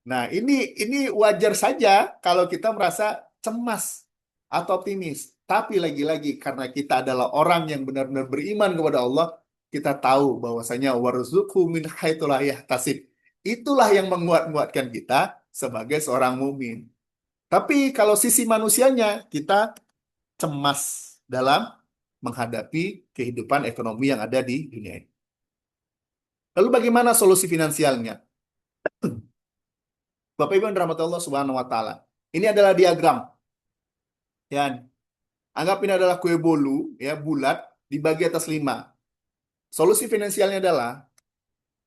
Nah, ini wajar saja kalau kita merasa cemas atau optimis. Tapi lagi-lagi karena kita adalah orang yang benar-benar beriman kepada Allah, kita tahu bahwasanya warzuqhu min haitsu la yahtasib. Itulah yang menguatkan kita sebagai seorang mukmin. Tapi kalau sisi manusianya, kita cemas dalam menghadapi kehidupan ekonomi yang ada di dunia ini. Lalu bagaimana solusi finansialnya? Bapak Ibu yang dirahmati Allah Subhanahu wa taala. Ini adalah diagram. Ya, anggap ini adalah kue bolu ya, bulat dibagi atas 5. Solusi finansialnya adalah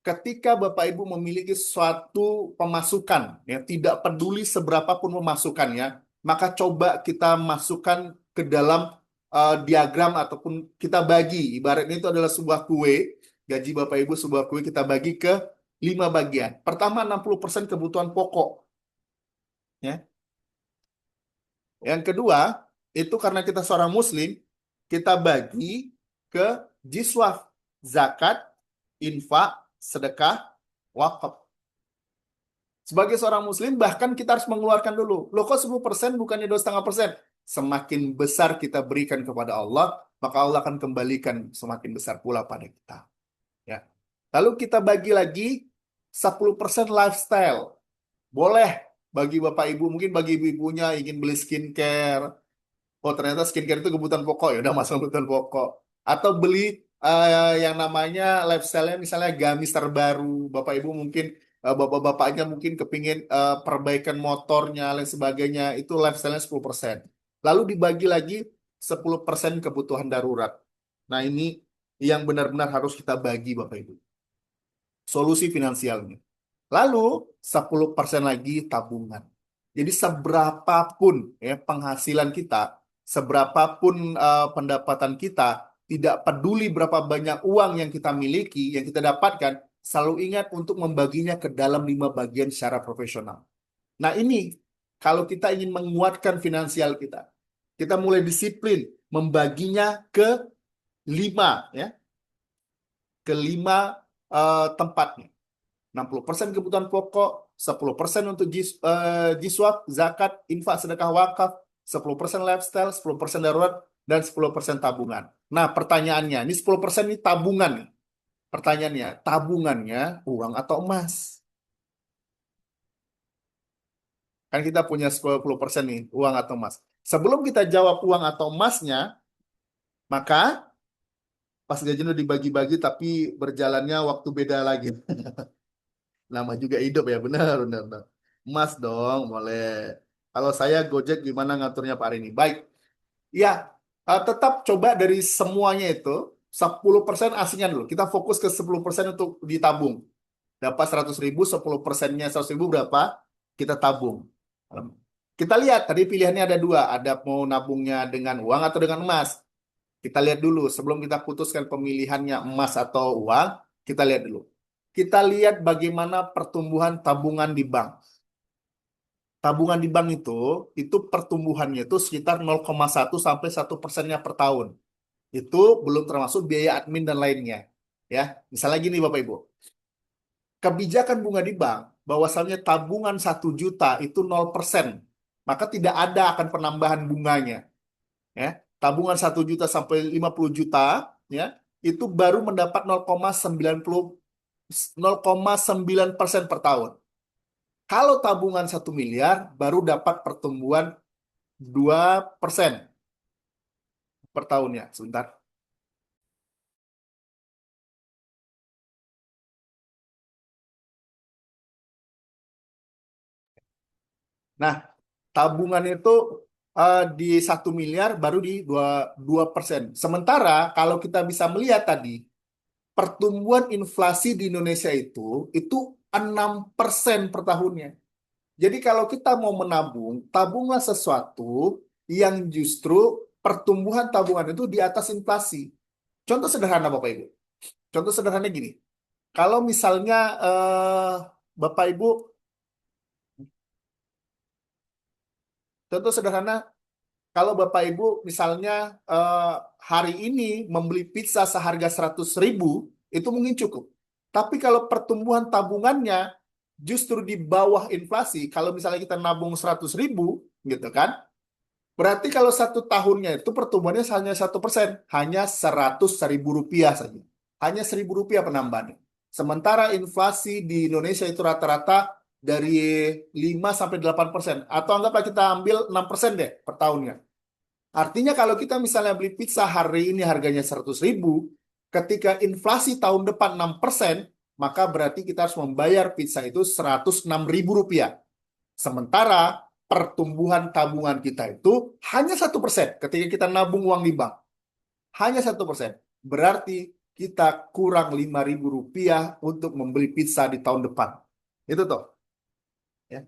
ketika Bapak Ibu memiliki suatu pemasukan ya, tidak peduli seberapa pun pemasukannya, maka coba kita masukkan ke dalam diagram ataupun kita bagi. Ibaratnya itu adalah sebuah kue, gaji Bapak Ibu sebuah kue kita bagi ke 5 bagian. Pertama 60% kebutuhan pokok. Ya. Yang kedua, itu karena kita seorang muslim, kita bagi ke jiswaf, zakat, infak, sedekah, wakaf. Sebagai seorang muslim, bahkan kita harus mengeluarkan dulu. Loh kok 10% bukannya 2,5%? Semakin besar kita berikan kepada Allah, maka Allah akan kembalikan semakin besar pula pada kita. Ya. Lalu kita bagi lagi 10% lifestyle. Boleh bagi Bapak Ibu, mungkin bagi ibu-ibunya ingin beli skincare. Oh, ternyata skincare itu kebutuhan pokok, ya udah masuk kebutuhan pokok. Atau beli yang namanya lifestyle-nya misalnya gamis terbaru. Bapak Ibu mungkin bapak-bapaknya mungkin kepingin perbaikan motornya lain sebagainya, itu lifestyle-nya 10%. Lalu dibagi lagi 10% kebutuhan darurat. Nah, ini yang benar-benar harus kita bagi Bapak Ibu. Solusi finansialnya. Lalu 10% lagi tabungan. Jadi seberapapun ya penghasilan kita, seberapapun pendapatan kita, tidak peduli berapa banyak uang yang kita miliki, yang kita dapatkan, selalu ingat untuk membaginya ke dalam 5 bagian secara profesional. Nah, ini kalau kita ingin menguatkan finansial kita mulai disiplin membaginya ke 5 ya, ke 5 tempatnya. 60% kebutuhan pokok, 10% untuk jiswaf, zakat, infak, sedekah, wakaf, 10% lifestyle, 10% darurat, dan 10% tabungan. Nah, pertanyaannya, ini 10% ini tabungan. Pertanyaannya, tabungannya uang atau emas? Kan kita punya 10% nih, uang atau emas. Sebelum kita jawab uang atau emasnya, maka pas gajian udah dibagi-bagi tapi berjalannya waktu beda lagi. Nama juga hidup ya, benar, benar, benar. Emas dong, boleh. Kalau saya Gojek gimana ngaturnya Pak Rini? Baik, ya tetap coba dari semuanya itu 10% asingnya dulu. Kita fokus ke 10% untuk ditabung. Dapat 100.000, 10%-nya 100.000 berapa? Kita tabung. Kita lihat, tadi pilihannya ada 2. Ada mau nabungnya dengan uang atau dengan emas. Kita lihat dulu, sebelum kita putuskan pemilihannya emas atau uang, kita lihat dulu. Kita lihat bagaimana pertumbuhan tabungan di bank. Tabungan di bank itu pertumbuhannya itu sekitar 0,1 sampai 1%-nya per tahun. Itu belum termasuk biaya admin dan lainnya. Ya, misalnya gini Bapak Ibu. Kebijakan bunga di bank, bahwasannya tabungan 1 juta itu 0%. Maka tidak ada akan penambahan bunganya. Ya, tabungan 1 juta sampai 50 juta, ya, itu baru mendapat 0,9% per tahun. Kalau tabungan 1 miliar baru dapat pertumbuhan 2% per tahunnya. Sebentar. Nah, tabungan itu di 1 miliar baru di 2%. Sementara kalau kita bisa melihat tadi, pertumbuhan inflasi di Indonesia itu 6% per tahunnya. Jadi kalau kita mau menabung, tabunglah sesuatu yang justru pertumbuhan tabungan itu di atas inflasi. Contoh sederhana Bapak Ibu. Contoh sederhana gini. Kalau misalnya Bapak Ibu, contoh sederhana, kalau Bapak Ibu misalnya hari ini membeli pizza seharga 100.000, itu mungkin cukup. Tapi kalau pertumbuhan tabungannya justru di bawah inflasi. Kalau misalnya kita nabung 100.000, gitu kan? Berarti kalau 1 tahunnya itu pertumbuhannya hanya 1%, hanya 100.000 rupiah saja. Hanya 1.000 rupiah penambahannya. Sementara inflasi di Indonesia itu rata-rata dari 5-8%. Atau anggaplah kita ambil 6% deh per tahunnya. Artinya kalau kita misalnya beli pizza hari ini harganya 100.000, ketika inflasi tahun depan 6%, maka berarti kita harus membayar pizza itu 106.000 rupiah. Sementara pertumbuhan tabungan kita itu hanya 1%. Ketika kita nabung uang di bank, hanya 1%. Berarti kita kurang 5.000 rupiah untuk membeli pizza di tahun depan. Itu tuh. Ya.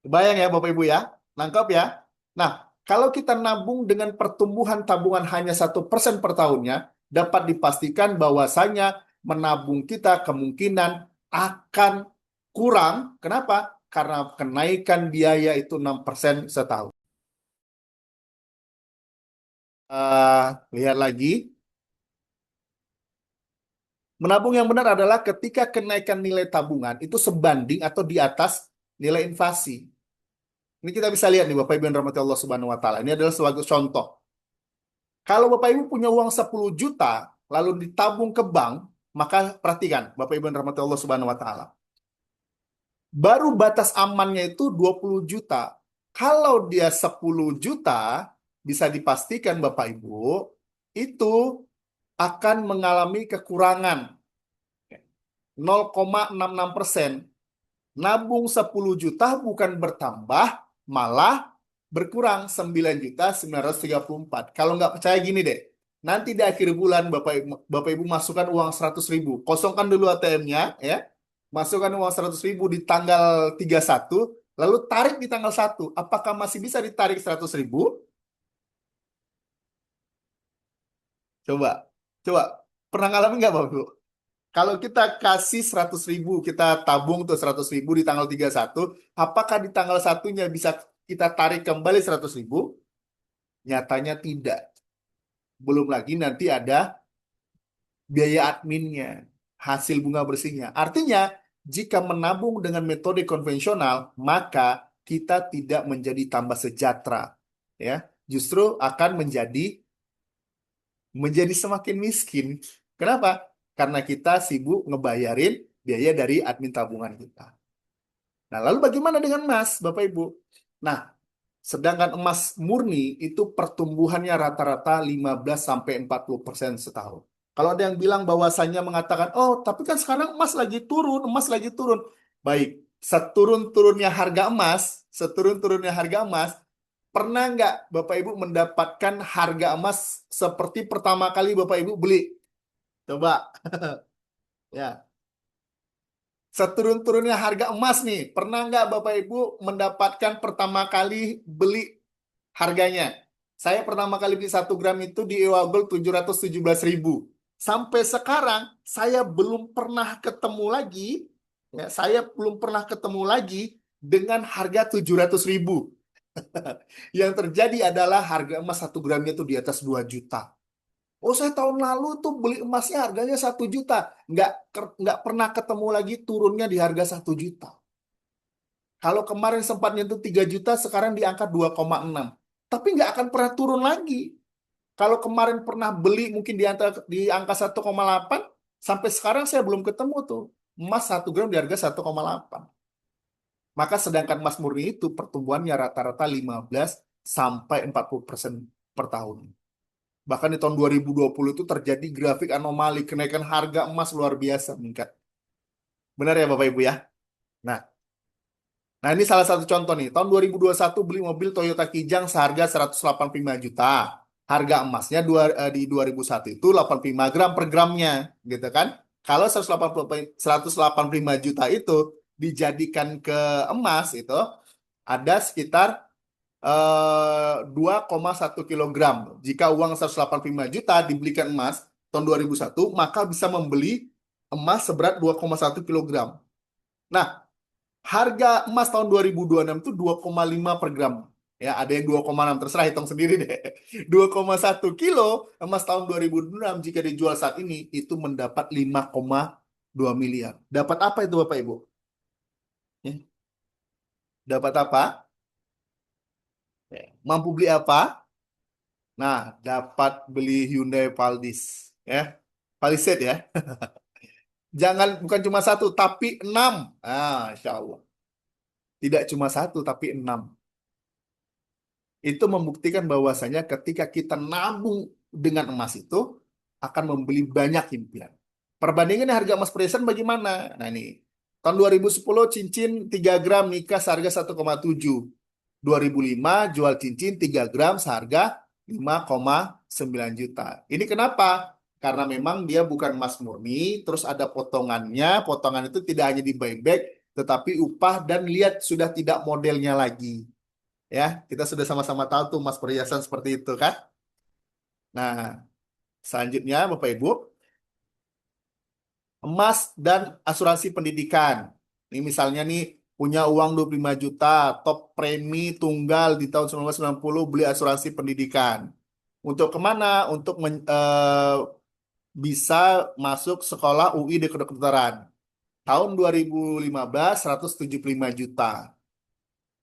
Bayang ya Bapak Ibu ya? Nangkap ya? Nah, kalau kita nabung dengan pertumbuhan tabungan hanya 1% per tahunnya, dapat dipastikan bahwasanya menabung kita kemungkinan akan kurang. Kenapa? Karena kenaikan biaya itu 6% setahun. Lihat lagi. Menabung yang benar adalah ketika kenaikan nilai tabungan itu sebanding atau di atas nilai inflasi. Ini kita bisa lihat nih Bapak Ibu yang dirahmati Allah Subhanahu wa taala. Ini adalah sebagai contoh. Kalau Bapak Ibu punya uang 10 juta lalu ditabung ke bank, maka perhatikan Bapak Ibu yang dirahmati Allah Subhanahu wa taala. Baru batas amannya itu 20 juta. Kalau dia 10 juta, bisa dipastikan Bapak Ibu, itu akan mengalami kekurangan 0,66%. Nabung 10 juta bukan bertambah, malah berkurang 9.934. Kalau nggak percaya gini deh, nanti di akhir bulan Bapak Ibu masukkan uang 100.000, kosongkan dulu ATM-nya ya, masukkan uang 100.000 di tanggal 31, lalu tarik di tanggal 1. Apakah masih bisa ditarik 100.000? Coba, pernah ngalamin nggak Bapak Ibu? Kalau kita kasih 100.000, kita tabung tuh 100.000 di tanggal 31, apakah di tanggal satunya bisa kita tarik kembali 100.000? Nyatanya tidak. Belum lagi nanti ada biaya adminnya, hasil bunga bersihnya. Artinya, jika menabung dengan metode konvensional, maka kita tidak menjadi tambah sejahtera. Ya, justru akan menjadi semakin miskin. Kenapa? Karena kita sibuk ngebayarin biaya dari admin tabungan kita. Nah, lalu bagaimana dengan emas, Bapak Ibu? Nah, sedangkan emas murni itu pertumbuhannya rata-rata 15-40% setahun. Kalau ada yang bilang bahwasannya mengatakan, oh, tapi kan sekarang emas lagi turun. Baik, seturun-turunnya harga emas, pernah nggak Bapak Ibu mendapatkan harga emas seperti pertama kali Bapak Ibu beli? Coba. Ya. Seturun-turunnya harga emas nih. Pernah nggak Bapak Ibu mendapatkan pertama kali beli harganya? Saya pertama kali beli 1 gram itu di Ewa Gold 717.000. Sampai sekarang saya belum pernah ketemu lagi. Ya, saya belum pernah ketemu lagi dengan harga 700.000. Yang terjadi adalah harga emas 1 gramnya itu di atas 2 juta. Oh, saya tahun lalu tuh beli emasnya harganya 1 juta. Nggak pernah ketemu lagi turunnya di harga 1 juta. Kalau kemarin sempat nyentuh 3 juta, sekarang di angka 2,6. Tapi nggak akan pernah turun lagi. Kalau kemarin pernah beli mungkin di angka 1,8, sampai sekarang saya belum ketemu tuh. Emas 1 gram di harga 1,8. Maka sedangkan emas murni itu pertumbuhannya rata-rata 15-40% per tahun. Bahkan di tahun 2020 itu terjadi grafik anomali, kenaikan harga emas luar biasa meningkat. Benar ya Bapak Ibu ya? Nah ini salah satu contoh nih. Tahun 2021 beli mobil Toyota Kijang seharga 185 juta. Harga emasnya di 2001 itu 85 gram per gramnya, gitu kan? Kalau 185 juta itu dijadikan ke emas itu ada sekitar 2,1 kilogram. Jika uang 185 juta dibelikan emas tahun 2001, maka bisa membeli emas seberat 2,1 kilogram. Nah, harga emas tahun 2026 itu 2,5 per gram. Ya, ada yang 2,6, terserah hitung sendiri deh. 2,1 kilo emas tahun 2026 jika dijual saat ini itu mendapat 5,2 2 miliar. Dapat apa itu Bapak Ibu? Ya, dapat apa? Ya, mampu beli apa? Nah, dapat beli Hyundai Palisade ya. Palisade ya. Jangan bukan cuma satu tapi 6. Ah, Insya Allah. Tidak cuma satu tapi 6. Itu membuktikan bahwasanya ketika kita nabung dengan emas itu akan membeli banyak impian. Perbandingan harga emas perhiasan bagaimana? Nah ini, tahun 2010 cincin 3 gram nikah seharga 1,7. 2005 jual cincin 3 gram seharga 5,9 juta. Ini kenapa? Karena memang dia bukan emas murni, terus ada potongannya. Potongan itu tidak hanya di buyback, tetapi upah dan lihat sudah tidak modelnya lagi. Ya, kita sudah sama-sama tahu tuh emas perhiasan seperti itu kan? Nah, selanjutnya Bapak Ibu, emas dan asuransi pendidikan. Ini misalnya nih punya uang 25 juta, top premi tunggal di tahun 1990 beli asuransi pendidikan. Untuk kemana? Untuk bisa masuk sekolah UI di kedokteran. Tahun 2015 175 juta.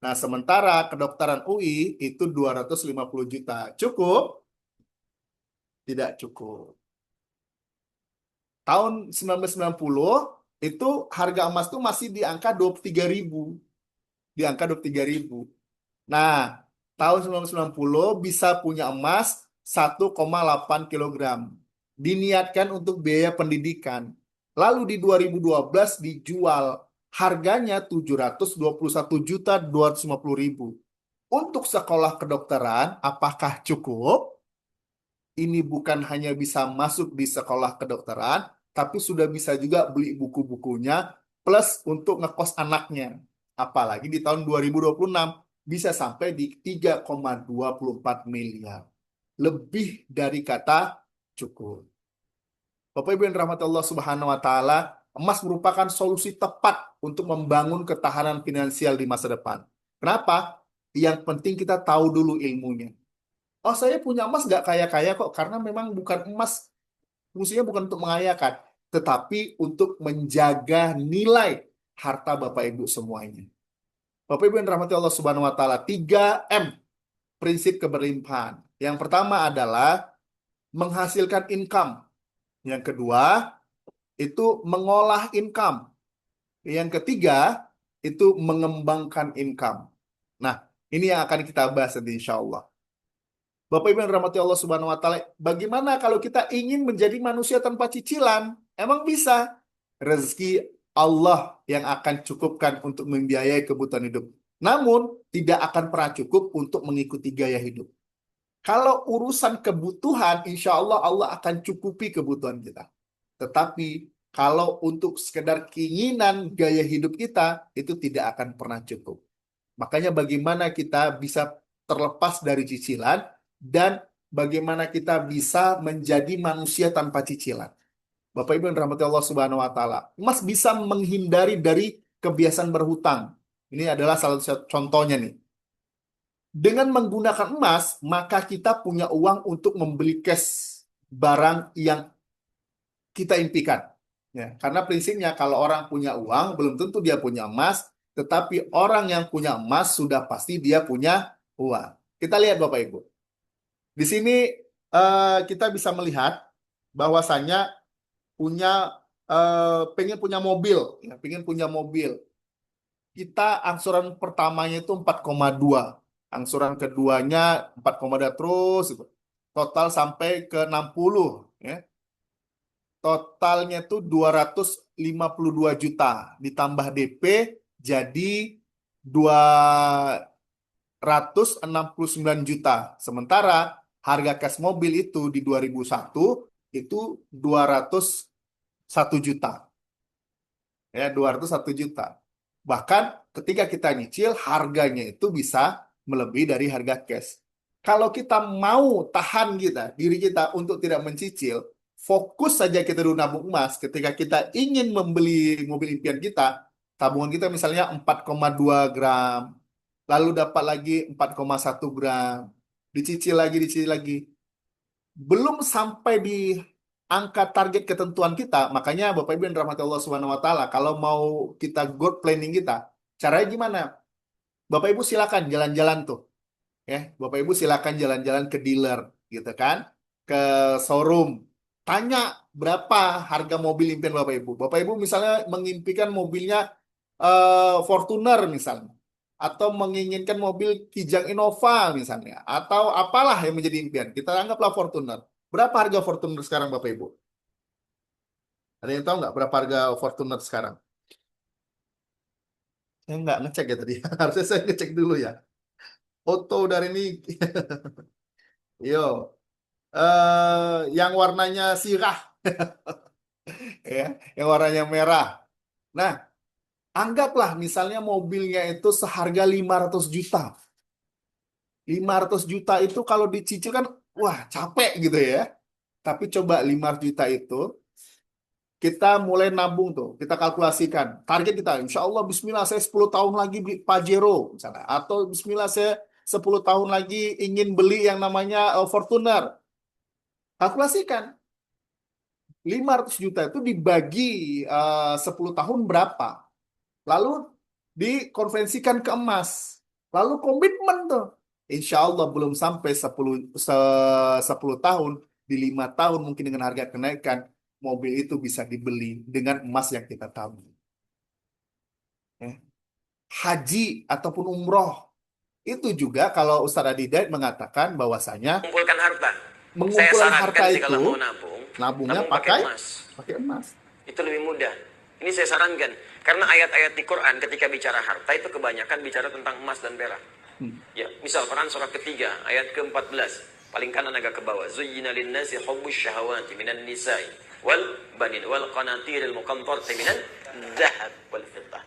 Nah, sementara kedokteran UI itu 250 juta. Cukup? Tidak cukup. Tahun 1990 itu harga emas tuh masih di angka 23.000. Di angka 23.000. Nah, tahun 1990 bisa punya emas 1,8 kilogram. Diniatkan untuk biaya pendidikan. Lalu di 2012 dijual. Harganya 721.250.000. Untuk sekolah kedokteran, apakah cukup? Ini bukan hanya bisa masuk di sekolah kedokteran, tapi sudah bisa juga beli buku-bukunya, plus untuk ngekos anaknya. Apalagi di tahun 2026 bisa sampai di 3,24 miliar. Lebih dari kata cukup. Bapak Ibu yang dirahmati Allah Subhanahu wa taala, emas merupakan solusi tepat untuk membangun ketahanan finansial di masa depan. Kenapa? Yang penting kita tahu dulu ilmunya. Oh, saya punya emas nggak kaya-kaya kok, karena memang bukan emas, fungsinya bukan untuk mengayakan, tetapi untuk menjaga nilai harta Bapak Ibu semuanya. Bapak Ibu yang dirahmati Allah Subhanahu wa taala, 3M prinsip keberlimpahan. Yang pertama adalah menghasilkan income. Yang kedua, itu mengolah income. Yang ketiga, itu mengembangkan income. Nah, ini yang akan kita bahas nanti insya Allah. Bapak Ibu yang dirahmati Allah Subhanahu wa taala, bagaimana kalau kita ingin menjadi manusia tanpa cicilan? Emang bisa? Rezeki Allah yang akan cukupkan untuk membiayai kebutuhan hidup. Namun, tidak akan pernah cukup untuk mengikuti gaya hidup. Kalau urusan kebutuhan, insya Allah Allah akan cukupi kebutuhan kita. Tetapi kalau untuk sekedar keinginan gaya hidup kita, itu tidak akan pernah cukup. Makanya bagaimana kita bisa terlepas dari cicilan dan bagaimana kita bisa menjadi manusia tanpa cicilan. Bapak Ibu yang dirahmati Allah Subhanahu wa taala, emas bisa menghindari dari kebiasaan berhutang. Ini adalah salah satu contohnya nih. Dengan menggunakan emas, maka kita punya uang untuk membeli cash barang yang kita impikan. Ya, karena prinsipnya kalau orang punya uang, belum tentu dia punya emas, tetapi orang yang punya emas sudah pasti dia punya uang. Kita lihat Bapak Ibu. Di sini kita bisa melihat bahwasannya pengen punya mobil, ya, pengen punya mobil. Kita angsuran pertamanya itu 4,2. Angsuran keduanya 4,2 terus gitu. Total sampai ke 60 ya. Totalnya itu 252 juta ditambah DP jadi 269 juta. Sementara harga cash mobil itu di 2001 itu 201 juta. Ya, 201 juta. Bahkan ketika kita nyicil harganya itu bisa melebihi dari harga cash. Kalau kita mau tahan diri kita untuk tidak mencicil, fokus saja kita dulu nabung emas. Ketika kita ingin membeli mobil impian kita, tabungan kita misalnya 4,2 gram, lalu dapat lagi 4,1 gram, dicicil lagi. Belum sampai di angka target ketentuan kita, makanya Bapak Ibu yang dirahmati Allah Subhanahu wa taala, kalau mau kita goal planning kita, caranya gimana? Bapak Ibu silakan jalan-jalan tuh, ya. Bapak Ibu silakan jalan-jalan ke dealer, gitu kan, ke showroom, tanya berapa harga mobil impian Bapak Ibu. Bapak Ibu misalnya mengimpikan mobilnya Fortuner misalnya, atau menginginkan mobil Kijang Innova misalnya, atau apalah yang menjadi impian. Kita anggaplah Fortuner. Berapa harga Fortuner sekarang Bapak Ibu? Ada yang tahu nggak berapa harga Fortuner sekarang? Saya nggak ngecek ya tadi. Harusnya saya ngecek dulu ya. Foto dari ini. Yo, yang warnanya sirah, ya, yang warnanya merah. Nah, anggaplah misalnya mobilnya itu seharga 500 juta. 500 juta itu kalau dicicil kan, wah capek gitu ya. Tapi coba 500 juta itu, kita mulai nabung tuh. Kita kalkulasikan. Target kita, insya Allah bismillah saya 10 tahun lagi beli Pajero misalnya. Atau bismillah saya 10 tahun lagi ingin beli yang namanya Fortuner. Kalkulasikan. 500 juta itu dibagi 10 tahun berapa? Lalu dikonversikan ke emas. Lalu komitmen tuh. Insya Allah belum sampai 10 tahun, di 5 tahun mungkin dengan harga kenaikan, mobil itu bisa dibeli dengan emas yang kita tabung. Ya. Haji ataupun umroh, itu juga kalau Ustadz Adi Daid mengatakan bahwasanya
mengumpulkan harta. Saya
mengumpulkan
sarankan
harta
sih
itu,
kalau mau nabung,
nabungnya
nabung pakai
pakai
emas.
emas.
Itu lebih mudah. Ini saya sarankan. Karena ayat-ayat di Quran ketika bicara harta itu kebanyakan bicara tentang emas dan perak. Ya, misal Quran surah ketiga ayat ke-14. Paling kanan agak ke bawah. Zuyyina lin-nasi hubbus syahawati minan nisa'i wal banin wal qanatiril muqantarati minan dzahab wal fiddah.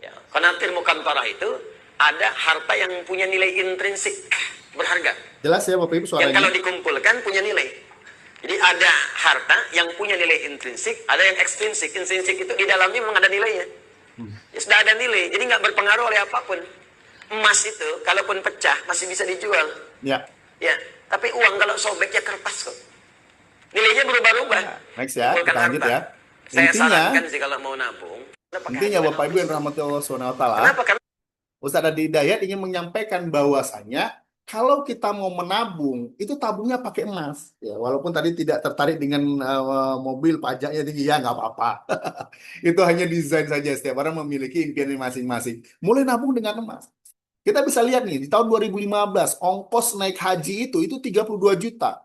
Ya, qanatir muqantarah itu ada harta yang punya nilai intrinsik berharga.
Jelas ya Bapak Ibu
Yang kalau
suaranya?
dikumpulkan punya nilai. Jadi ada harta yang punya nilai intrinsik, ada yang ekstrinsik. Intrinsik itu di dalamnya memang ada nilainya. Ya, sudah ada nilai, jadi nggak berpengaruh oleh apapun. Emas itu, kalaupun pecah, masih bisa dijual.
Ya.
Ya, tapi uang kalau sobek ya kertas kok. Nilainya berubah-ubah.
Next ya,
Kumpulkan
kita lanjut
harta.
ya.
Saya
Intinya,
sarankan sih kalau mau nabung. pakai
intinya
harta
Bapak Ibu yang
emas.
rahmati Allah SWT,
Kenapa? Karena
Ustadz Adi Hidayat ingin menyampaikan bahwasanya kalau kita mau menabung, itu tabungnya pakai emas. Ya, walaupun tadi tidak tertarik dengan mobil pajaknya tinggi, ya nggak apa-apa. Itu hanya desain saja. Setiap orang memiliki impiannya masing-masing. Mulai nabung dengan emas. Kita bisa lihat nih, di tahun 2015, ongkos naik haji itu 32 juta.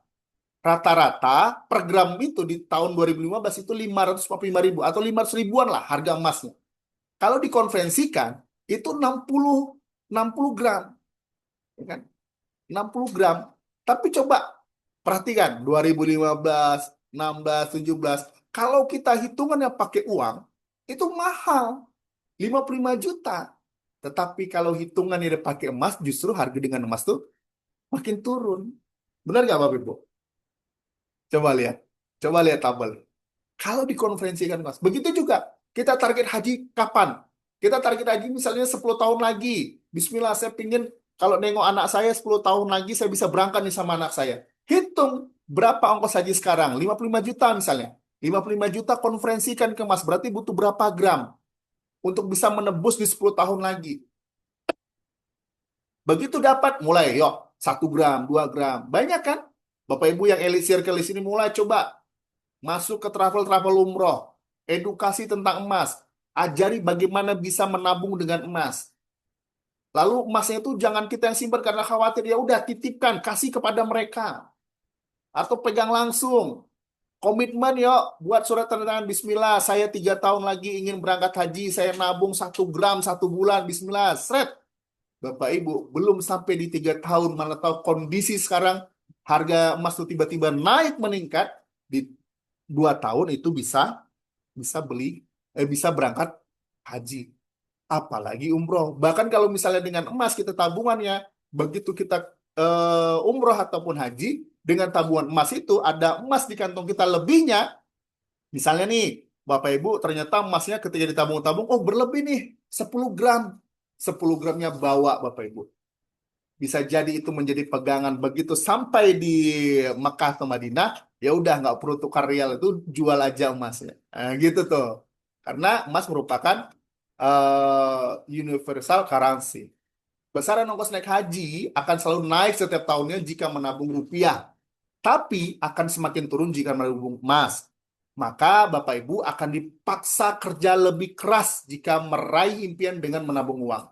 Rata-rata per gram itu di tahun 2015 itu 545 ribu atau 500 ribuan lah harga emasnya. Kalau dikonvensikan itu 60 gram, ya kan? 60 gram. Tapi coba perhatikan 2015, 16, 17. Kalau kita hitungannya pakai uang, itu mahal. 55 juta. Tetapi kalau hitungannya pakai emas, justru harga dengan emas tuh makin turun. Benar nggak Bapak Ibu? Coba lihat. Coba lihat tabel. Kalau dikonferensikan emas. Begitu juga. Kita target haji kapan? Kita target haji misalnya 10 tahun lagi. Bismillah, saya pingin kalau nengok anak saya 10 tahun lagi, saya bisa berangkat nih sama anak saya. Hitung berapa ongkos haji sekarang. 55 juta misalnya. 55 juta konferensikan ke emas. Berarti butuh berapa gram untuk bisa menebus di 10 tahun lagi. Begitu dapat, mulai yuk 1 gram, 2 gram. Banyak kan? Bapak Ibu yang Elite Circle di sini mulai coba masuk ke travel umroh, edukasi tentang emas, ajari bagaimana bisa menabung dengan emas. Lalu emasnya itu jangan kita yang simpan karena khawatir, ya udah titipkan, kasih kepada mereka. Atau pegang langsung. Komitmen yuk, buat surat tanda tangan bismillah, saya 3 tahun lagi ingin berangkat haji, saya nabung 1 gram 1 bulan, bismillah, seret. Bapak Ibu, belum sampai di 3 tahun, mana tahu kondisi sekarang harga emas itu tiba-tiba naik meningkat, di 2 tahun itu bisa bisa berangkat haji. Apalagi umroh. Bahkan kalau misalnya dengan emas kita tabungannya, begitu kita umroh ataupun haji, dengan tabungan emas itu ada emas di kantong kita lebihnya. Misalnya nih, Bapak Ibu ternyata emasnya ketika ditabung-tabung, oh berlebih nih, 10 gram. 10 gramnya bawa Bapak Ibu. Bisa jadi itu menjadi pegangan begitu sampai di Mekah atau Madinah, Ya udah nggak perlu tukar rial, itu jual aja emasnya. Nah, gitu tuh. Karena emas merupakan universal currency. Besaran ongkos naik haji akan selalu naik setiap tahunnya jika menabung rupiah, tapi akan semakin turun jika menabung emas. Maka Bapak Ibu akan dipaksa kerja lebih keras jika meraih impian dengan menabung uang.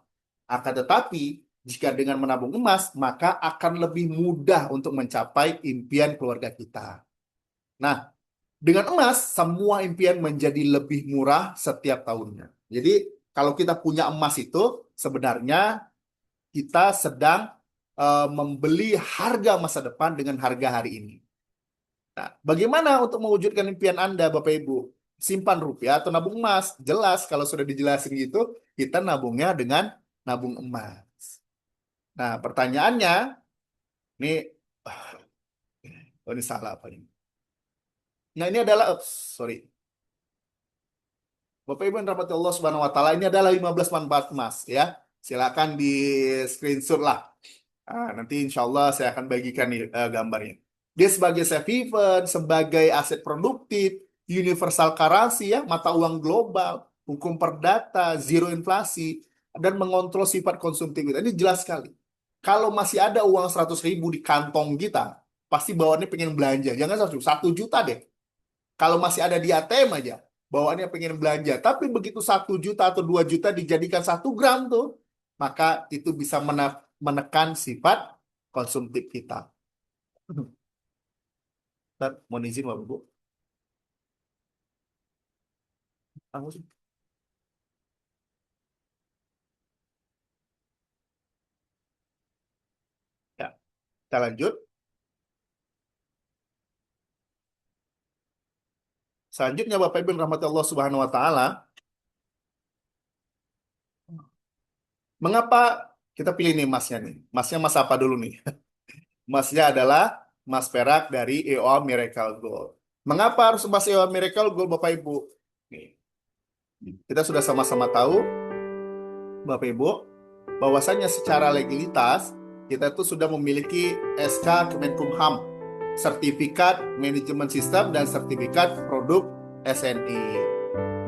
Akan tetapi, jika dengan menabung emas, maka akan lebih mudah untuk mencapai impian keluarga kita. Nah, dengan emas, semua impian menjadi lebih murah setiap tahunnya. Jadi, kalau kita punya emas itu, sebenarnya kita sedang membeli harga masa depan dengan harga hari ini. Nah, bagaimana untuk mewujudkan impian Anda, Bapak Ibu? Simpan rupiah atau nabung emas? Jelas, kalau sudah dijelasin gitu, kita nabungnya dengan nabung emas. Nah, pertanyaannya, ini, oh ini salah apa ini? Nah, ini adalah, sorry. Bapak Ibu yang rahmati Allah Subhanahu wa taala, ini adalah 15 manfaat emas ya. Silakan di screenshot lah. Nanti insya Allah saya akan bagikan gambarnya. Dia sebagai safe haven, sebagai aset produktif, universal currency ya, mata uang global, hukum perdata, zero inflasi, dan mengontrol sifat konsumtif kita. Ini jelas sekali. Kalau masih ada uang 100.000 di kantong kita, pasti bawaannya pengen belanja. Jangan 1 juta deh. Kalau masih ada di ATM aja, bawaannya pengen belanja. Tapi begitu 1 juta atau 2 juta dijadikan 1 gram tuh, maka itu bisa menekan sifat konsumtif kita. Ntar, mohon izin Bapak Ibu. Aku sih. Ya, kita lanjut. Selanjutnya Bapak Ibu yang rahmati Allah Subhanahu wa taala, mengapa kita pilih nih emasnya nih? Emasnya emas apa dulu nih? Emasnya adalah emas perak dari EOA Miracle Gold. Mengapa harus emas EOA Miracle Gold Bapak Ibu? Nih, kita sudah sama-sama tahu Bapak Ibu, bahwasanya secara legalitas kita itu sudah memiliki SK Kemenkumham, sertifikat manajemen sistem dan sertifikat produk SNI.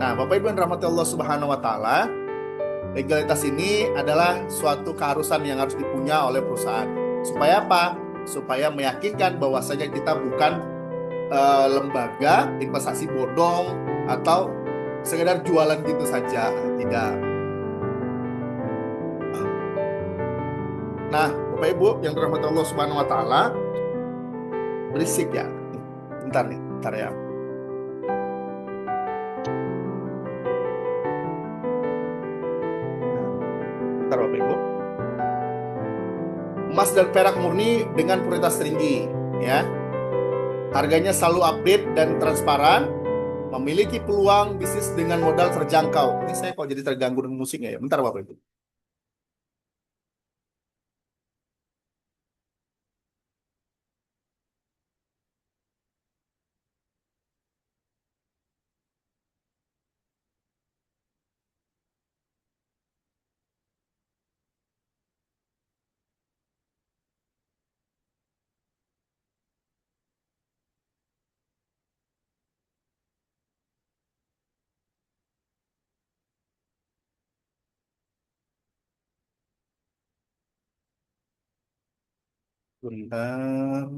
Nah, Bapak Ibu yang rahmati Allah Subhanahu wa taala, legalitas ini adalah suatu keharusan yang harus dipunya oleh perusahaan. Supaya apa? Supaya meyakinkan bahwasanya kita bukan lembaga investasi bodong atau sekedar jualan gitu saja, tidak. Nah, Bapak Ibu yang dirahmati Allah Subhanahu wa taala, berisik ya. Bentar nih, bentar ya. Bentar Bapak Ibu. Emas dan perak murni dengan puritas tinggi, ya. Harganya selalu update dan transparan, memiliki peluang bisnis dengan modal terjangkau. Ini saya kok jadi terganggu dengan musiknya ya. Bentar Bapak Ibu. Bentar.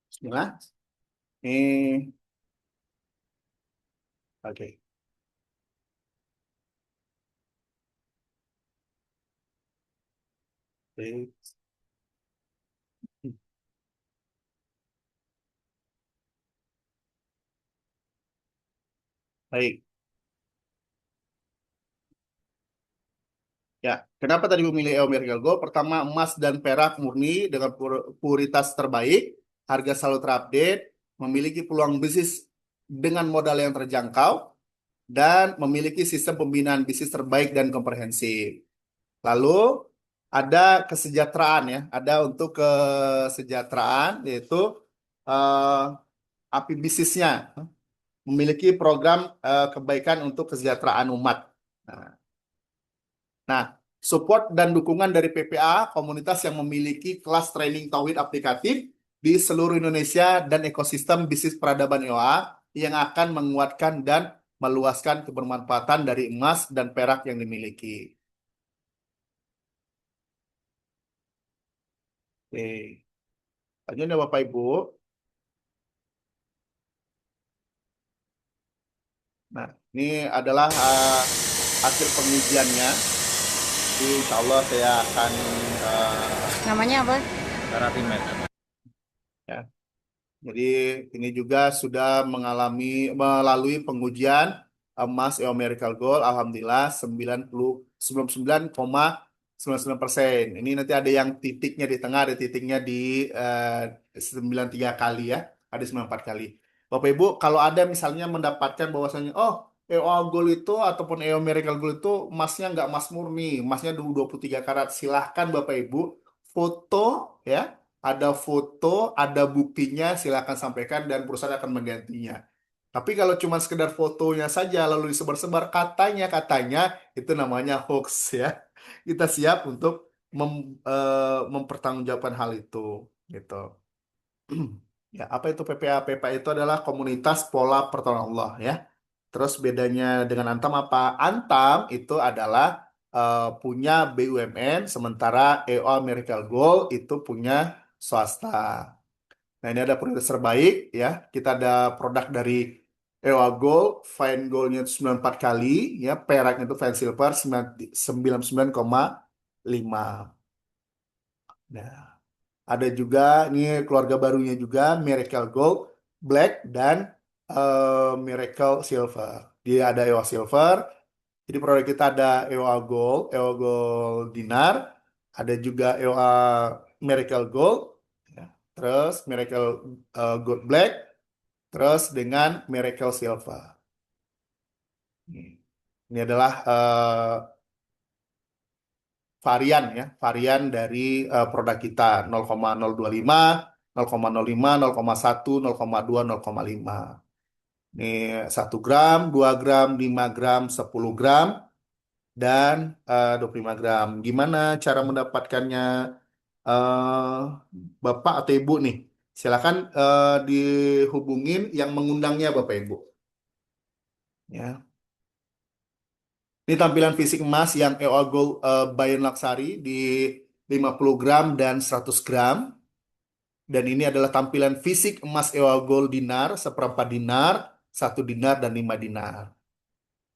Bismillah. Oke. Oke. Baik. Ya, kenapa tadi memilih EO Miracle Gold? Pertama, emas dan perak murni dengan puritas terbaik, harga selalu terupdate, memiliki peluang bisnis dengan modal yang terjangkau, dan memiliki sistem pembinaan bisnis terbaik dan komprehensif. Lalu ada kesejahteraan ya, ada untuk kesejahteraan yaitu API bisnisnya memiliki program kebaikan untuk kesejahteraan umat. Nah, support dan dukungan dari PPA, komunitas yang memiliki kelas training tauhid aplikatif di seluruh Indonesia dan ekosistem bisnis peradaban EOA yang akan menguatkan dan meluaskan kebermanfaatan dari emas dan perak yang dimiliki. Oke. Lanjut ya Bapak Ibu. Nah, ini adalah hasil pengujiannya. Jadi, insya Allah saya akan
Namanya apa?
ya. Jadi ini juga sudah melalui pengujian emas EO Miracle Gold, alhamdulillah 99,99%. Ini nanti ada yang titiknya di tengah, ada titiknya di 93 kali ya, ada 94 kali. Bapak Ibu, kalau ada misalnya mendapatkan bahwasanya EO Gold itu ataupun EO Miracle Gold itu emasnya nggak emas murni, emasnya 23 karat, silahkan Bapak Ibu foto ya. Ada foto, ada buktinya, silakan sampaikan dan perusahaan akan menggantinya. Tapi kalau cuma sekedar fotonya saja lalu disebar-sebar katanya itu namanya hoax ya. Kita siap untuk mempertanggungjawabkan hal itu gitu. Ya, apa itu PPA? PPA itu adalah komunitas pola pertolongan Allah ya. Terus bedanya dengan Antam apa? Antam itu adalah punya BUMN, sementara EOA Miracle Gold itu punya swasta. Nah, ini ada prioritas terbaik ya. Kita ada produk dari EOA Gold, fine goldnya 94 kali ya, peraknya itu fine silver 99,5. Nah, ada juga ini keluarga barunya juga Miracle Gold, Black dan Miracle Silver. Dia ada EOA Silver. Jadi produk kita ada EOA Gold Dinar, ada juga EOA Miracle Gold, ya. Terus Miracle Gold Black, terus dengan Miracle Silver. Ini adalah varian dari produk kita 0,025, 0,05, 0,1, 0,2, 0,5. Ini 1 gram, 2 gram, 5 gram, 10 gram, dan 25 gram. Gimana cara mendapatkannya Bapak atau Ibu nih? Silakan dihubungin yang mengundangnya Bapak Ibu. Ya. Ini tampilan fisik emas yang EOA Gold Bayan Laksari di 50 gram dan 100 gram. Dan ini adalah tampilan fisik emas EOA Gold Dinar, 1/4 dinar, 1 dinar, dan 5 dinar.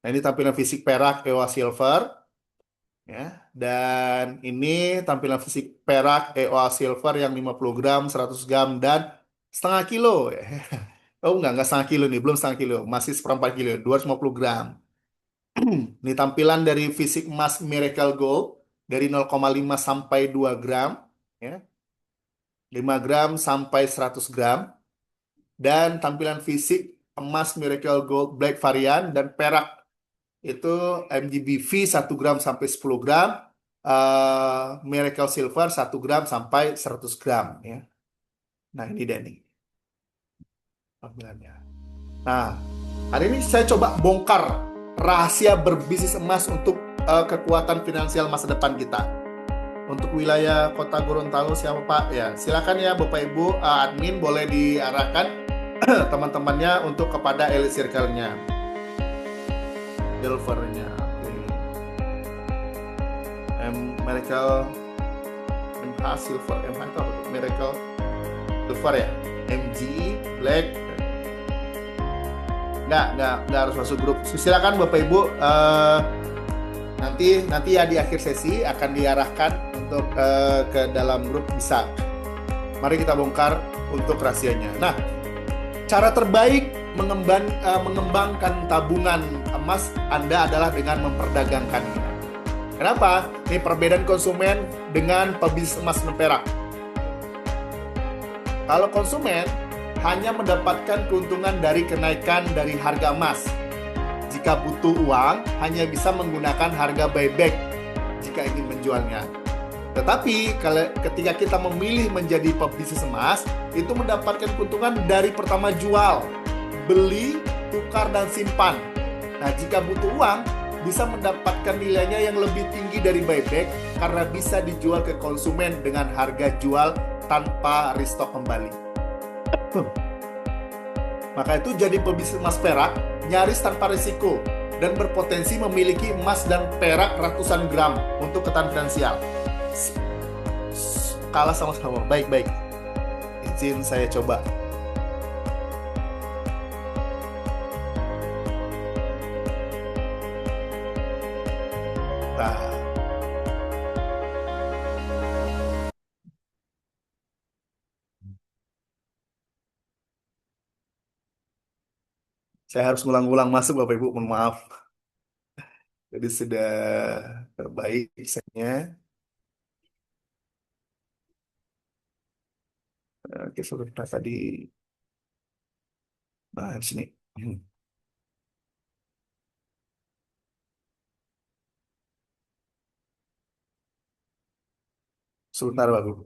Nah, ini tampilan fisik perak EOA Silver. Ya, dan ini tampilan fisik perak EOA Silver yang 50 gram, 100 gram, dan setengah kilo. Oh, enggak setengah kilo nih, belum setengah kilo. Masih 1/4 kilo, 250 gram. Ini tampilan dari fisik emas Miracle Gold dari 0,5 sampai 2 gram. Ya. 5 gram sampai 100 gram. Dan tampilan fisik emas Miracle Gold Black varian dan perak itu MGBV 1 gram sampai 10 gram, Miracle Silver 1 gram sampai 100 gram ya. Nah, ini dia nih tampilannya. Nah, hari ini saya coba bongkar rahasia berbisnis emas untuk kekuatan finansial masa depan kita. Untuk wilayah Kota Gorontalo siapa Pak? Ya, silakan ya Bapak Ibu admin boleh diarahkan teman-temannya untuk kepada elite circle-nya. Silvernya, Miracle MH Silver, MH itu apa? Miracle Silver ya, MG Black. Nggak harus masuk grup. Silakan Bapak Ibu, nanti ya di akhir sesi akan diarahkan untuk ke dalam grup bisa. Mari kita bongkar untuk rahasianya. Nah, cara terbaik mengembangkan tabungan emas Anda adalah dengan memperdagangkannya. Kenapa? Ini perbedaan konsumen dengan pebisnis emas dan perak. Kalau konsumen hanya mendapatkan keuntungan dari kenaikan dari harga emas. Jika butuh uang, hanya bisa menggunakan harga buyback jika ingin menjualnya. Tetapi kalau ketika kita memilih menjadi pebisnis emas, itu mendapatkan keuntungan dari pertama jual, beli, tukar, dan simpan. Nah, jika butuh uang, bisa mendapatkan nilainya yang lebih tinggi dari buyback karena bisa dijual ke konsumen dengan harga jual tanpa restock kembali. Maka itu jadi pebisnis emas perak nyaris tanpa risiko dan berpotensi memiliki emas dan perak ratusan gram untuk ketahanan finansial. Kalah sama-sama. Baik-baik. Izin saya coba. Nah, saya harus ngulang-ngulang masuk Bapak Ibu, mohon maaf. Jadi sudah baik desainnya. Oke, sudah tadi. Nah, di sini. Sebentar, Bapak Ibu.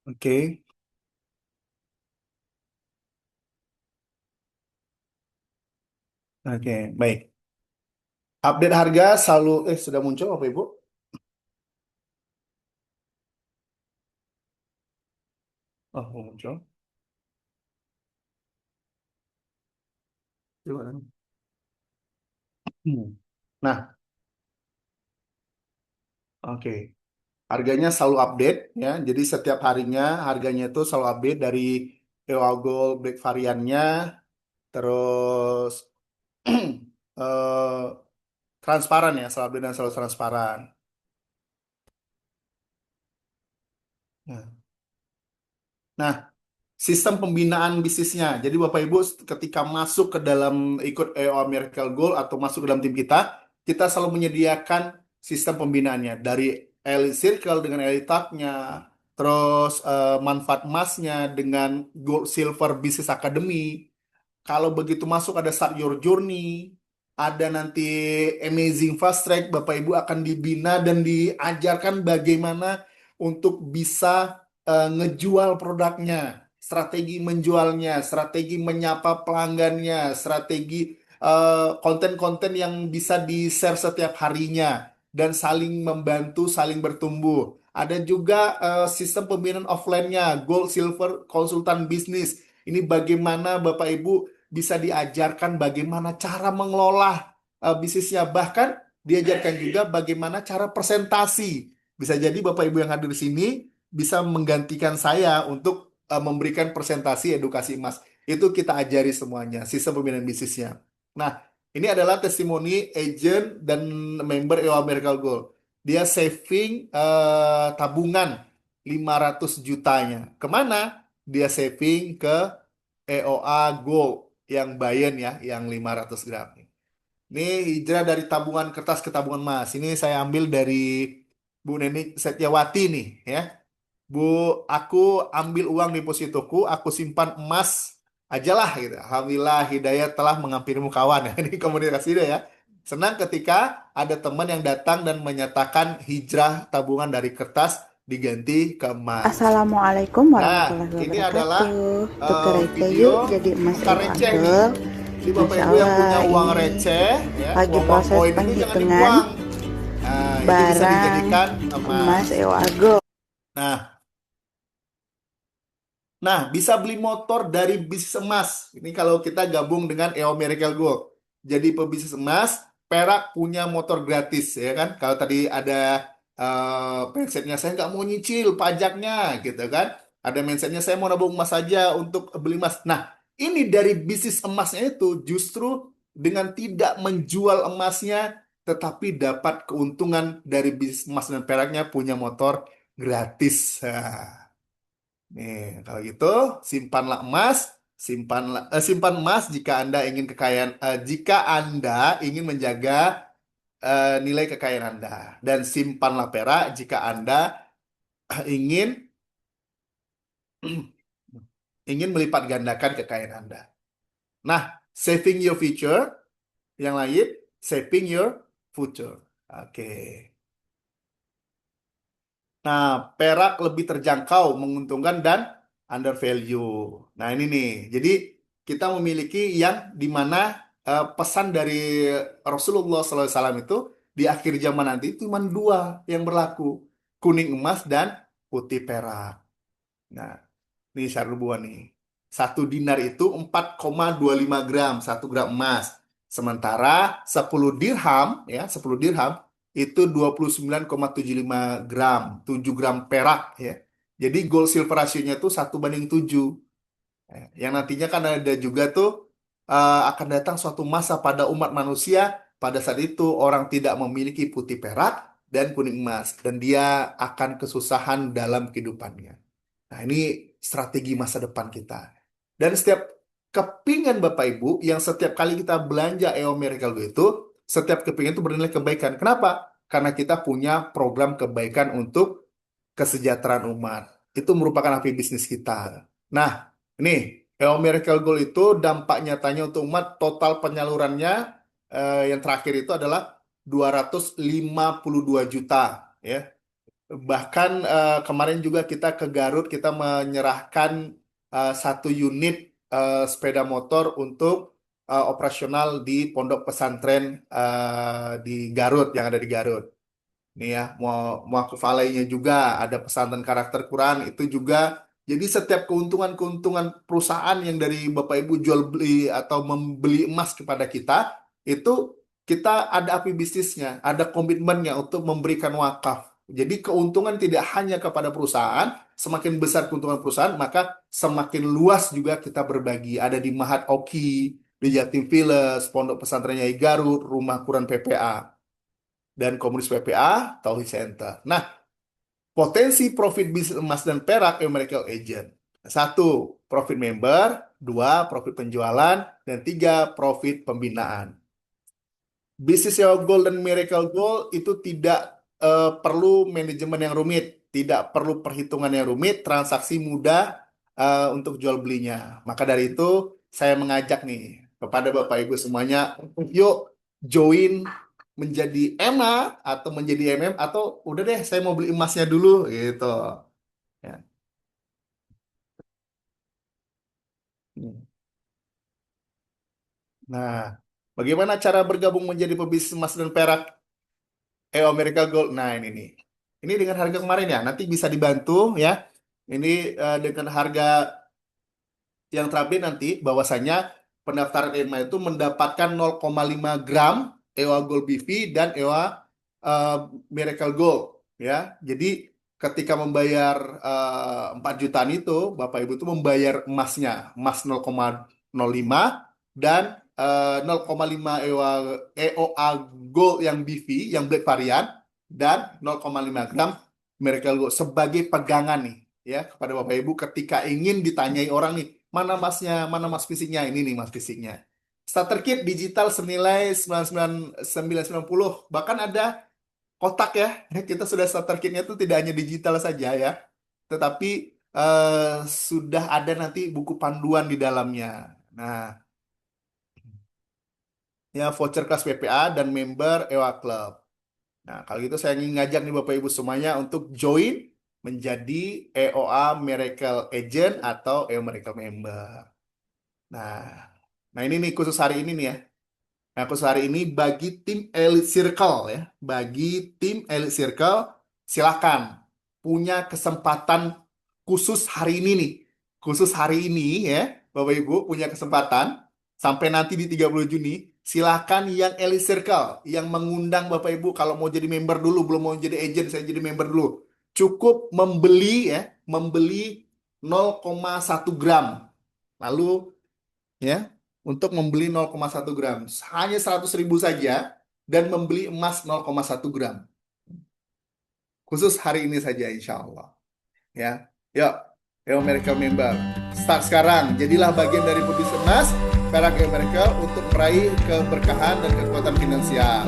Oke, oke, baik. Update harga selalu sudah muncul Bapak Ibu? Oh, belum muncul. Coba. Nah, oke. Harganya selalu update ya. Jadi setiap harinya harganya itu selalu update dari EOA Gold Black variannya, terus eh, transparan ya, selalu update dan selalu transparan. Nah, sistem pembinaan bisnisnya. Jadi Bapak Ibu ketika masuk ke dalam ikut EOA Miracle Gold atau masuk ke dalam tim kita selalu menyediakan sistem pembinaannya dari Elite Circle dengan Elite Tag-nya, terus manfaat emasnya dengan Gold Silver Business Academy. Kalau begitu masuk ada Start Your Journey, ada nanti Amazing Fast Track, Bapak Ibu akan dibina dan diajarkan bagaimana untuk bisa ngejual produknya, strategi menjualnya, strategi menyapa pelanggannya, strategi konten-konten yang bisa di-share setiap harinya, dan saling membantu, saling bertumbuh. Ada juga sistem pembinaan offline-nya, Gold, Silver, Konsultan Bisnis. Ini bagaimana Bapak Ibu bisa diajarkan bagaimana cara mengelola bisnisnya. Bahkan diajarkan juga bagaimana cara presentasi. Bisa jadi Bapak Ibu yang hadir di sini bisa menggantikan saya untuk memberikan presentasi edukasi emas. Itu kita ajari semuanya, sistem pembinaan bisnisnya. Nah, ini adalah testimoni agent dan member EOA Miracle Gold. Dia saving tabungan 500 jutanya. Kemana? Dia saving ke EOA Gold yang Bayen ya, yang 500 gram. Ini hijrah dari tabungan kertas ke tabungan emas. Ini saya ambil dari Bu Neni Setiawati nih ya. Bu, aku ambil uang depositoku, aku simpan emas ajalah gitu. Alhamdulillah hidayah telah mengampirimu kawan. Ini komunikasi dia ya. Senang ketika ada teman yang datang dan menyatakan hijrah tabungan dari kertas diganti ke emas.
Assalamualaikum
Nah,
warahmatullahi
ini adalah
wabarakatuh. Tuker receh
video
yuk jadi emas
tukar
yang
receh nih.
agel.
Jadi Bapak
Masya
Ibu yang punya
Allah,
uang
ini
receh, ya,
lagi
uang
proses
koin ini jangan
penghitungan
dibuang. Nah, itu bisa
barang
dijadikan
emas
emas.
EOA Gold.
Nah, bisa beli motor dari bisnis emas. Ini kalau kita gabung dengan EO Miracle Gold. Jadi pebisnis emas, perak punya motor gratis, ya kan? Kalau tadi ada mindsetnya saya nggak mau nyicil pajaknya, gitu kan? Ada mindsetnya saya mau nabung emas saja untuk beli emas. Nah, ini dari bisnis emasnya itu justru dengan tidak menjual emasnya, tetapi dapat keuntungan dari bisnis emas dan peraknya punya motor gratis. Nah, nih, kalau gitu simpanlah emas, simpan emas jika Anda ingin kekayaan, jika Anda ingin menjaga nilai kekayaan Anda, dan simpanlah perak jika Anda ingin ingin melipat gandakan kekayaan Anda. Nah, saving your future. Yang lain, saving your future. Oke. Nah, perak lebih terjangkau, menguntungkan, dan under value. Nah, ini nih. Jadi, kita memiliki yang dimana pesan dari Rasulullah SAW itu di akhir zaman nanti itu cuma 2 yang berlaku. Kuning emas dan putih perak. Nah, ini syarul nih. 1 dinar itu 4,25 gram, 1 gram emas. Sementara 10 dirham, ya, 10 dirham itu 29,75 gram, 7 gram perak, ya. Jadi gold silver rasionya itu 1:7. Yang nantinya kan ada juga tuh akan datang suatu masa pada umat manusia, pada saat itu orang tidak memiliki putih perak dan kuning emas, dan dia akan kesusahan dalam kehidupannya. Nah, ini strategi masa depan kita. Dan setiap kepingan Bapak Ibu, yang setiap kali kita belanja EO Miracle Go itu, setiap kepingan itu bernilai kebaikan. Kenapa? Karena kita punya program kebaikan untuk kesejahteraan umat. Itu merupakan api bisnis kita. Nah, ini EO Miracle Go itu dampak nyatanya untuk umat, total penyalurannya yang terakhir itu adalah 252 juta, ya. Bahkan kemarin juga kita ke Garut, kita menyerahkan 1 unit sepeda motor untuk operasional di pondok pesantren di Garut, yang ada di Garut. Ini ya, Muaquf Alainya juga ada pesantren karakter Quran itu juga. Jadi setiap keuntungan perusahaan yang dari Bapak Ibu jual beli atau membeli emas kepada kita, itu kita ada api bisnisnya, ada komitmennya untuk memberikan wakaf. Jadi keuntungan tidak hanya kepada perusahaan, semakin besar keuntungan perusahaan, maka semakin luas juga kita berbagi. Ada di Mahat Oki, di Jatim Village, Pondok Pesantren Nyai Garut, Rumah Quran PPA, dan Komunitas PPA, Tauhid Center. Nah, potensi profit bisnis emas dan perak EO Miracle Agent. 1, profit member. 2, profit penjualan. Dan 3, profit pembinaan. Bisnis EO Gold dan Miracle Gold itu tidak perlu manajemen yang rumit, tidak perlu perhitungan yang rumit, transaksi mudah untuk jual belinya. Maka dari itu, saya mengajak nih kepada Bapak Ibu semuanya, yuk join menjadi EMA atau menjadi MM, atau udah deh saya mau beli emasnya dulu gitu. Ya. Nah, bagaimana cara bergabung menjadi pebisnis emas dan perak EO Miracle Gold? Nah, ini nih. Ini dengan harga kemarin ya, nanti bisa dibantu ya. Ini dengan harga yang terakhir nanti, bahwasanya pendaftaran EMA itu mendapatkan 0,5 gram EOA Gold BV dan EOA Miracle Gold ya. Jadi ketika membayar 4 jutaan itu, Bapak Ibu itu membayar emasnya, emas 0,05 dan 0,5 EOA Gold yang BV, yang black varian, dan 0,5 gram Miracle Gold sebagai pegangan nih ya kepada Bapak Ibu ketika ingin ditanyai orang nih, mana emasnya, mana emas fisiknya, ini nih emas fisiknya. Starter kit digital senilai 990, bahkan ada kotak ya. Kita sudah starter kitnya itu tidak hanya digital saja ya, tetapi sudah ada nanti buku panduan di dalamnya. Nah, ya voucher kelas PPA dan member EOA Club. Nah, kalau gitu saya ingin ngajak nih Bapak Ibu semuanya untuk join menjadi EOA Miracle Agent atau EO Miracle Member. Nah ini nih khusus hari ini nih ya. Nah, khusus hari ini bagi tim Elite Circle ya. Bagi tim Elite Circle, silakan punya kesempatan khusus hari ini nih. Khusus hari ini ya, Bapak Ibu punya kesempatan sampai nanti di 30 Juni. Silakan yang Elite Circle yang mengundang Bapak Ibu kalau mau jadi member dulu, belum mau jadi agent, saya jadi member dulu. Cukup membeli ya, membeli 0,1 gram. Lalu ya, untuk membeli 0,1 gram hanya 100.000 saja dan membeli emas 0,1 gram. Khusus hari ini saja insya Allah. Ya, yuk, EO Miracle Member. Start sekarang, jadilah bagian dari pebisnis emas perak EO Miracle untuk meraih keberkahan dan kekuatan finansial.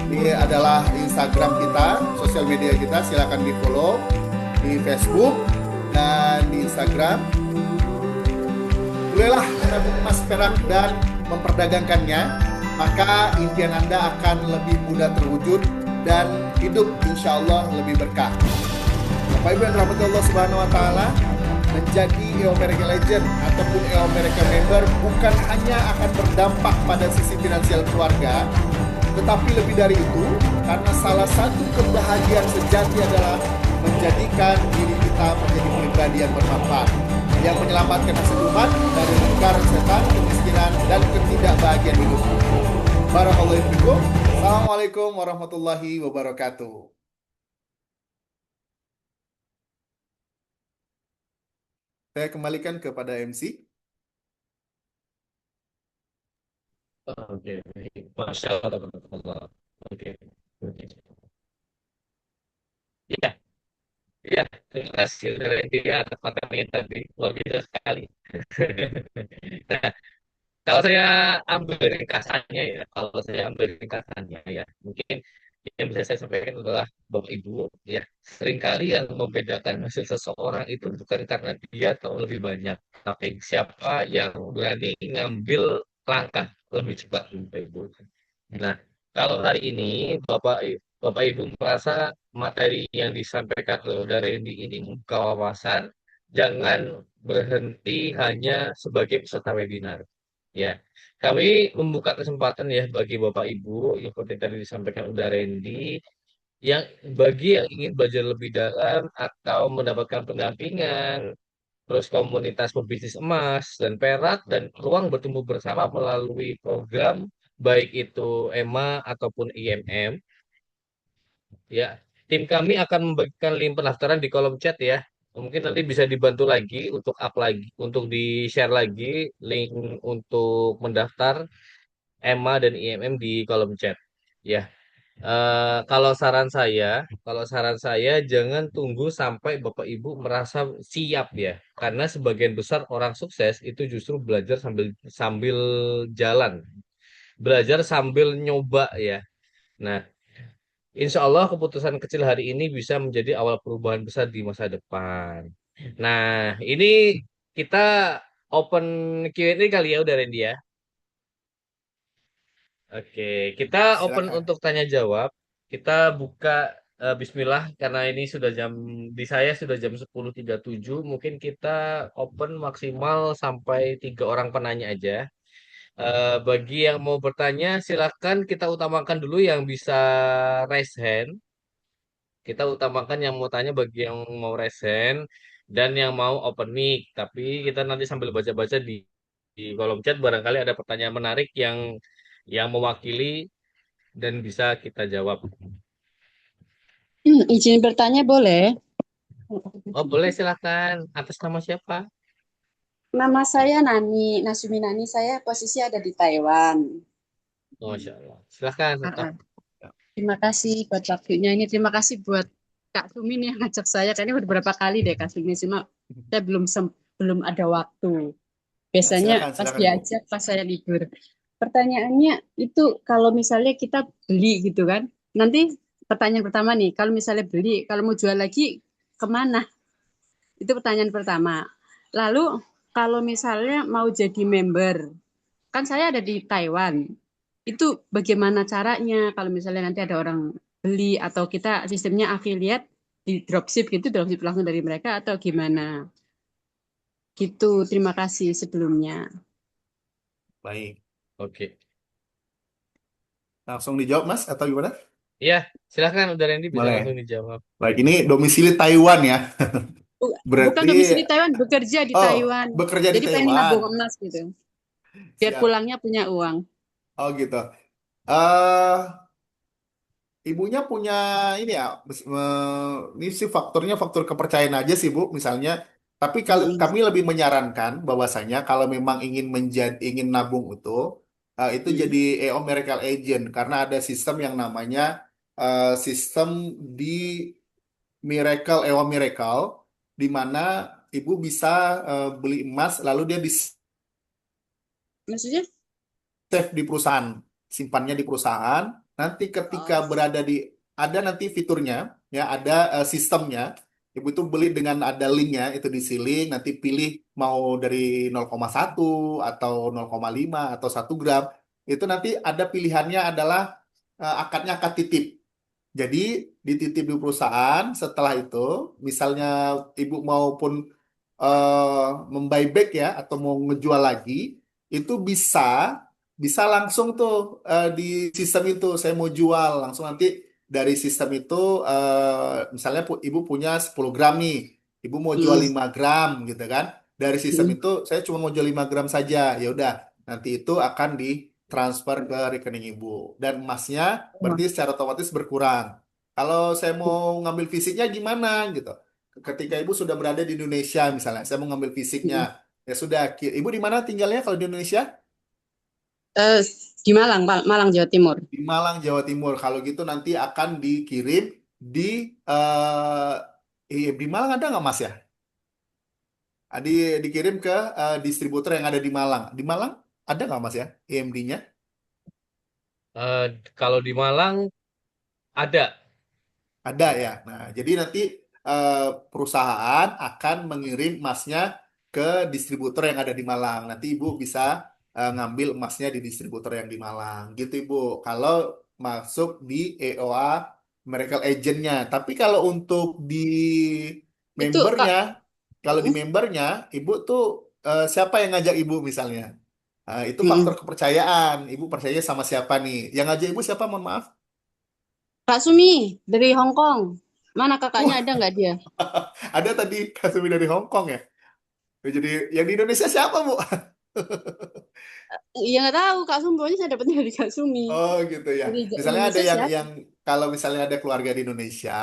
Ini adalah Instagram kita, sosial media kita, silakan di-follow di Facebook dan di Instagram. Bolehlah menabung emas, perak, dan memperdagangkannya, maka impian Anda akan lebih mudah terwujud dan hidup insya Allah lebih berkah. Bapak Ibu yang dirahmati Allah Subhanahu wa Ta'ala, menjadi EO Miracle Legend ataupun EO Miracle Member bukan hanya akan berdampak pada sisi finansial keluarga, tetapi lebih dari itu, karena salah satu kebahagiaan sejati adalah menjadikan diri kita menjadi pribadi yang bermanfaat, yang menyelamatkan nasib umat dari lingkaran setan, kemiskinan, dan ketidakbahagiaan hidup. Barakallahu fikum. Assalamualaikum warahmatullahi wabarakatuh. Saya kembalikan kepada MC.
Oke, baik. Masya Allah, tabarakallah. Oke, oke. Iya, iya. Terima kasih dari dia atas materinya tadi. Luar biasa sekali. Nah, kalau saya ambil ringkasannya ya, kalau saya ambil ringkasannya ya, mungkin yang bisa saya sampaikan adalah Bapak Ibu ya, seringkali yang membedakan hasil seseorang itu bukan karena dia tahu lebih banyak, tapi siapa yang berani ngambil langkah lebih cepat Bapak Ibu. Nah, kalau hari ini Bapak Ibu merasa materi yang disampaikan oleh Saudara Randy ini membuka wawasan, jangan berhenti hanya sebagai peserta webinar. Ya, kami membuka kesempatan ya bagi Bapak Ibu yang seperti tadi disampaikan udah Randy, yang bagi yang ingin belajar lebih dalam atau mendapatkan pendampingan, terus komunitas pebisnis emas dan perak dan ruang bertumbuh bersama melalui program baik itu EMA ataupun IMM, ya. Tim kami akan membagikan link pendaftaran di kolom chat ya. Mungkin nanti bisa dibantu lagi untuk up lagi, untuk di-share lagi link untuk mendaftar EMA dan IMM di kolom chat. Ya, kalau saran saya jangan tunggu sampai Bapak Ibu merasa siap ya, karena sebagian besar orang sukses itu justru belajar sambil sambil jalan, belajar sambil nyoba ya. Nah, insya Allah keputusan kecil hari ini bisa menjadi awal perubahan besar di masa depan. Nah, ini kita open Q&A kali ya, udah Randy ya. Oke, kita open
Silakan.
untuk tanya jawab. Kita buka Bismillah karena ini sudah jam di saya sudah jam 10.37. Mungkin kita open maksimal sampai 3 orang penanya aja. Bagi yang mau bertanya, silakan kita utamakan dulu yang bisa raise hand. Kita utamakan yang mau tanya bagi yang mau raise hand dan yang mau open mic. Tapi kita nanti sambil baca-baca di kolom chat barangkali ada pertanyaan menarik yang mewakili dan bisa kita jawab.
Izin bertanya boleh?
Oh, boleh silakan. Atas nama siapa?
Nama saya Nani, Nasumi Nani. Saya posisi ada di Taiwan.
Oh, Masya Allah. Silakan.
Ah, ah. Terima kasih buat waktunya ini. Terima kasih buat Kak Sumin yang ngajak saya. Kayaknya udah beberapa kali deh Kak Sumin. Cuma saya belum ada waktu. Biasanya
Silakan,
pas
silakan, Ibu.
diajak pas saya libur. Pertanyaannya itu kalau misalnya kita beli gitu kan. Nanti pertanyaan pertama nih, kalau misalnya beli, kalau mau jual lagi kemana? Itu pertanyaan pertama. Lalu kalau misalnya mau jadi member, kan saya ada di Taiwan. Itu bagaimana caranya kalau misalnya nanti ada orang beli atau kita sistemnya affiliate di dropship gitu, dropship langsung dari mereka atau gimana? Gitu, terima kasih sebelumnya.
Baik.
Oke.
Langsung dijawab, Mas, atau gimana?
Iya, silakan udah Randy bisa
Boleh.
langsung dijawab.
Baik, ini domisili Taiwan ya.
Bukan
Berarti
domisili Taiwan, bekerja di Taiwan.
bekerja di
Jadi pengen
Taiwan.
nabung emas gitu. Biar
Siap.
pulangnya punya uang.
Oh gitu. eh Ibunya punya ini ya, ini sih faktornya faktor kepercayaan aja sih Bu, misalnya. Tapi kalau kami lebih menyarankan bahwasanya kalau memang ingin nabung itu jadi EO Miracle Agent karena ada sistem yang namanya sistem di EO Miracle di mana Ibu bisa beli emas lalu dia di
Maksudnya?
save di perusahaan, simpannya di perusahaan. Nanti ketika berada ada nanti fiturnya, ya ada sistemnya Ibu itu beli dengan ada linknya, itu disi link, nanti pilih mau dari 0,1 atau 0,5 atau 1 gram. Itu nanti ada pilihannya adalah akadnya akad titip. Jadi dititip di perusahaan, setelah itu misalnya ibu maupun membuyback ya atau mau ngejual lagi, itu bisa bisa langsung tuh di sistem itu saya mau jual langsung nanti dari sistem itu misalnya ibu punya 10 gram nih, ibu mau jual
Mm,
5 gram gitu kan. Dari sistem
mm.
itu saya cuma mau jual 5 gram saja. Ya udah, nanti itu akan ditransfer ke rekening ibu dan emasnya
Oh,
berarti secara otomatis berkurang. Kalau saya mau ngambil fisiknya gimana gitu. Ketika ibu sudah berada di Indonesia misalnya, saya mau ngambil fisiknya.
mm.
Ya sudah, ibu di mana tinggalnya kalau di Indonesia?
Eh, di Malang, Malang, Jawa Timur.
Di Malang, Jawa Timur. Kalau gitu nanti akan dikirim di di Malang ada nggak Mas ya? Dikirim ke distributor yang ada di Malang. Di Malang ada nggak Mas ya EMD-nya?
Eh, kalau di Malang ada.
Ada ya. Nah, jadi nanti eh, perusahaan akan mengirim emasnya ke distributor yang ada di Malang. Nanti Ibu bisa ngambil emasnya di distributor yang di Malang. Gitu Ibu. Kalau masuk di EOA Miracle Agent-nya. Tapi kalau untuk di
Itu Kak,
membernya, kalau di
mm,
membernya, Ibu tuh siapa yang ngajak Ibu misalnya? Itu faktor
mm.
kepercayaan. Ibu percaya sama siapa nih? Yang ngajak Ibu siapa? Mohon maaf.
Kak Sumi dari Hong Kong. Mana kakaknya
Wah,
ada nggak dia?
ada tadi Kasumi dari Hong Kong ya. Jadi yang di Indonesia siapa, Bu?
Ya nggak tahu Kak Sumi, pokoknya saya dapetnya dari Kak Sumi.
Oh, gitu ya.
Dari
Misalnya ada
Indonesia siapa?
yang kalau misalnya ada keluarga di Indonesia,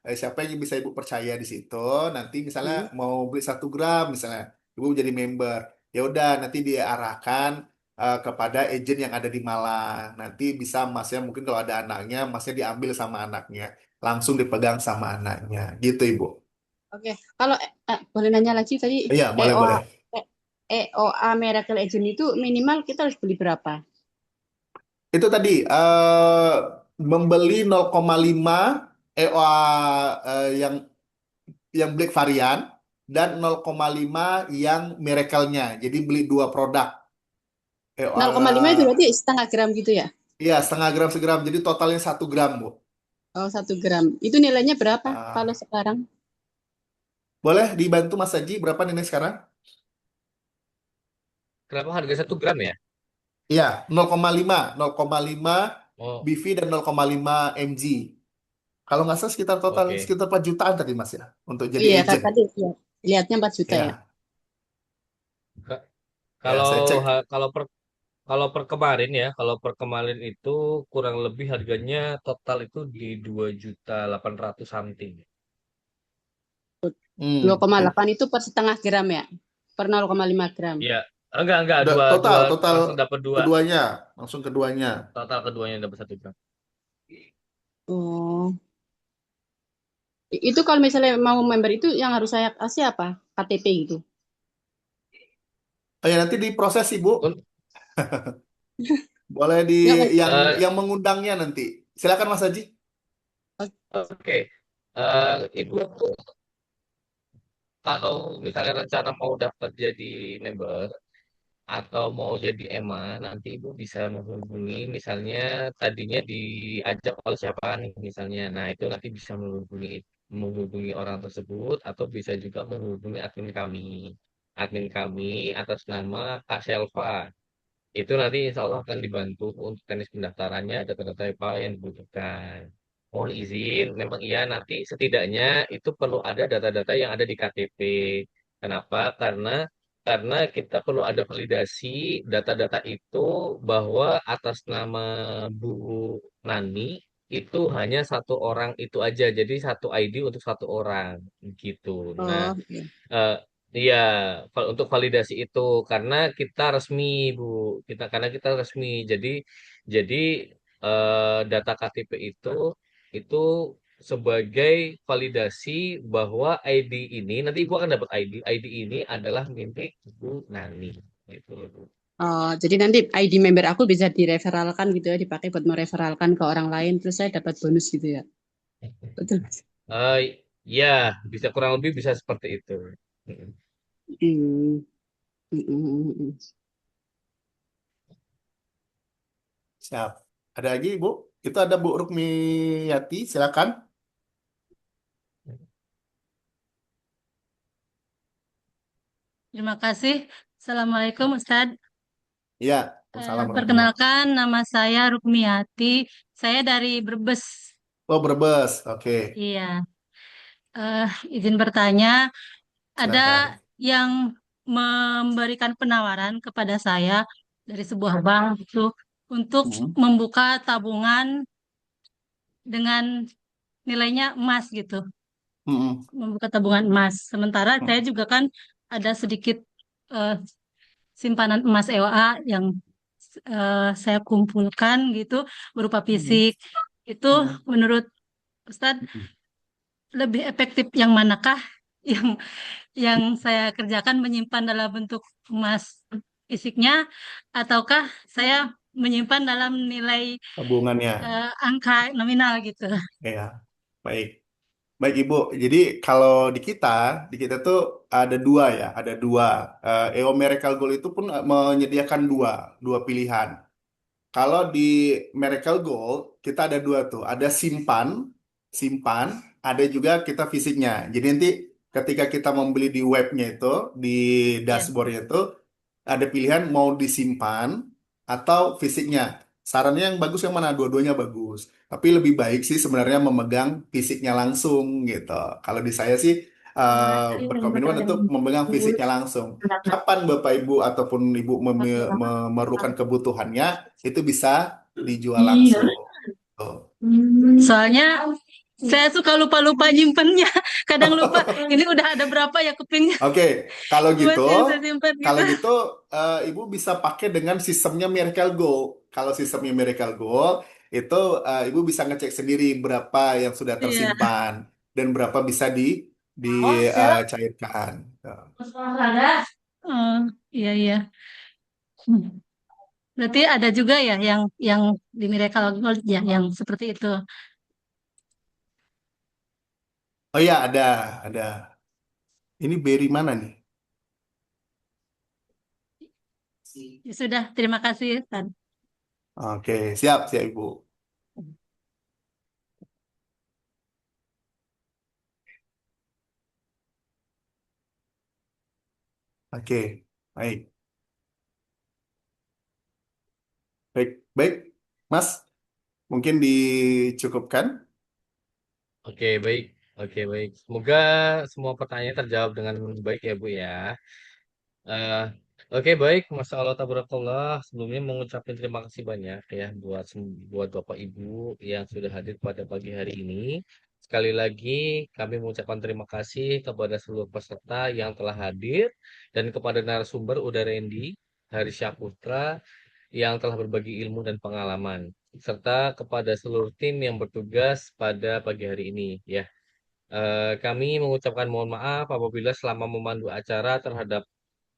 siapa yang bisa Ibu percaya di situ? Nanti misalnya
Mm.
mau beli 1 gram, misalnya Ibu jadi member. Ya udah, nanti diarahkan kepada agent yang ada di Malang. Nanti bisa emasnya mungkin kalau ada anaknya, emasnya diambil sama anaknya, langsung dipegang sama anaknya. Gitu, Ibu.
Oke, kalau boleh nanya lagi tadi
Iya, boleh,
EOA
boleh.
EOA Miracle Agent itu minimal kita harus beli berapa?
Itu tadi membeli 0,5 EOA yang black varian dan 0,5 yang miracle-nya. Jadi beli 2 produk.
0,5 itu
EOA
berarti setengah gram gitu ya?
iya, setengah gram segram. Jadi totalnya 1 gram, Bu.
Oh, 1 gram. Itu nilainya berapa kalau
Ah,
sekarang?
boleh dibantu Mas Haji berapa nilai sekarang?
Kenapa harga 1 gram ya?
Iya, 0,5
Oh,
BV dan 0,5 mg. Kalau nggak salah sekitar total
oke.
sekitar 4 jutaan tadi Mas ya untuk jadi
Iya, Kak,
agent.
tadi lihatnya 4 juta ya.
Ya,
Ka-
ya
Kalau
saya cek.
kalau per kemarin ya, kalau per kemarin itu kurang lebih harganya total itu di 2.800.000 something.
Hmm.
2,8 itu per setengah gram ya? Per 0,5 gram.
Ya, enggak,
Udah
dua,
total
dua
total
langsung dapat dua,
keduanya langsung keduanya.
total keduanya dapat 1 gram.
Oh, itu kalau misalnya mau member itu yang harus saya kasih apa? KTP gitu.
Oh ya nanti diproses Ibu.
Un-
Boleh di
Enggak, Mas.
yang
eh,
yang mengundangnya nanti. Silakan Mas Haji.
oke. Ibu kalau misalnya rencana mau dapat jadi member atau mau jadi EMA, nanti Ibu bisa menghubungi, misalnya tadinya diajak oleh siapa nih misalnya. Nah, itu nanti bisa menghubungi orang tersebut atau bisa juga menghubungi admin kami. Admin kami atas nama Kak Selva. Itu nanti insya Allah akan dibantu untuk teknis pendaftarannya, data-data apa yang dibutuhkan. Mohon izin, memang iya nanti setidaknya itu perlu ada data-data yang ada di KTP. Kenapa? Karena kita perlu ada validasi data-data itu bahwa atas nama Bu Nani itu hanya satu orang itu aja. Jadi satu ID untuk satu orang gitu. Nah,
Oh, iya.
Eh, iya, untuk validasi itu karena kita resmi, Bu. Karena kita resmi. Jadi data KTP itu sebagai validasi bahwa ID ini nanti Ibu akan dapat ID. ID ini adalah milik Bu Nani. Gitu, Bu.
Oh, jadi nanti ID member aku bisa direferalkan gitu ya, dipakai buat mereferalkan ke orang lain, terus saya dapat bonus gitu ya. Betul.
Eh, Ya, bisa kurang lebih bisa seperti itu. Mm.
Hmm. Mm.
Siap. Ada lagi, Bu? Itu ada Bu Rukmiyati, silakan.
Terima kasih. Assalamualaikum Ustadz.
Iya, salam warahmatullah.
Perkenalkan nama saya Rukmiyati. Saya dari Brebes.
Oh, Brebes. Oke,
Iya. Eh, izin bertanya, ada
silakan.
yang memberikan penawaran kepada saya dari sebuah bank itu untuk
Hmm.
membuka tabungan dengan nilainya emas gitu.
Hmm.
Membuka tabungan emas. Sementara
Hmm.
saya juga kan ada sedikit eh, simpanan emas EOA yang saya kumpulkan gitu berupa
Hmm.
fisik. Itu
Hmm.
menurut Ustadz lebih efektif yang manakah yang yang saya kerjakan menyimpan dalam bentuk emas fisiknya ataukah saya menyimpan dalam nilai
Tabungannya.
angka nominal gitu.
Ya, baik. Baik Ibu, jadi kalau di kita tuh ada dua ya, ada dua. EO Miracle Gold itu pun menyediakan dua pilihan. Kalau di Miracle Gold kita ada dua tuh, ada simpan, simpan, ada juga kita fisiknya. Jadi nanti ketika kita membeli di webnya itu, di
Ya.
dashboardnya itu ada pilihan mau disimpan atau fisiknya. Sarannya yang bagus yang mana? Dua-duanya bagus. Tapi lebih baik sih sebenarnya memegang fisiknya langsung gitu. Kalau di saya sih berkomitmen untuk memegang fisiknya langsung. Kapan Bapak Ibu ataupun Ibu memerlukan kebutuhannya itu bisa dijual langsung. Tuh.
Soalnya saya suka lupa-lupa nyimpennya. Kadang lupa ini udah ada berapa ya kepingnya
Oke, kalau
buat
gitu,
yang saya simpan
kalau
gitu.
gitu Ibu bisa pakai dengan sistemnya Miracle Go. Kalau sistemnya Miracle Go itu Ibu bisa ngecek sendiri berapa yang sudah
Iya.
tersimpan dan berapa bisa
Oh, siap.
dicairkan.
Ada. Oh, iya iya. Hmm. Berarti ada juga ya yang di Miracle Gold ya yang seperti itu.
Oh iya ada. Ini beri mana nih?
Ya sudah, terima kasih Tan.
Oke, siap siap Ibu. Oke, baik, baik, baik, Mas. Mungkin dicukupkan.
Oke, baik. Oke, baik. Semoga semua pertanyaan terjawab dengan baik ya, Bu ya. Eh, oke, baik. Masya Allah, tabarakallah. Sebelumnya mengucapkan terima kasih banyak ya buat Bapak Ibu yang sudah hadir pada pagi hari ini. Sekali lagi, kami mengucapkan terima kasih kepada seluruh peserta yang telah hadir dan kepada narasumber Uda Rendi, Haris Syahputra yang telah berbagi ilmu dan pengalaman, serta kepada seluruh tim yang bertugas pada pagi hari ini. Ya, kami mengucapkan mohon maaf apabila selama memandu acara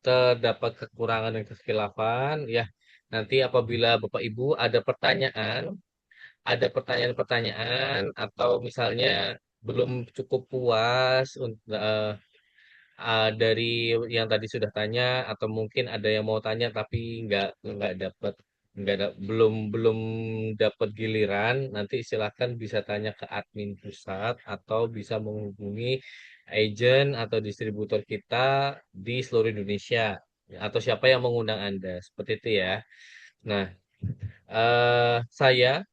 terdapat kekurangan dan kekhilafan. Ya, nanti apabila Bapak Ibu ada pertanyaan-pertanyaan atau misalnya belum cukup puas dari yang tadi sudah tanya atau mungkin ada yang mau tanya tapi nggak dapat belum belum dapat giliran, nanti silakan bisa tanya ke admin pusat atau bisa menghubungi agent atau distributor kita di seluruh Indonesia atau siapa yang mengundang Anda seperti itu ya. Nah, saya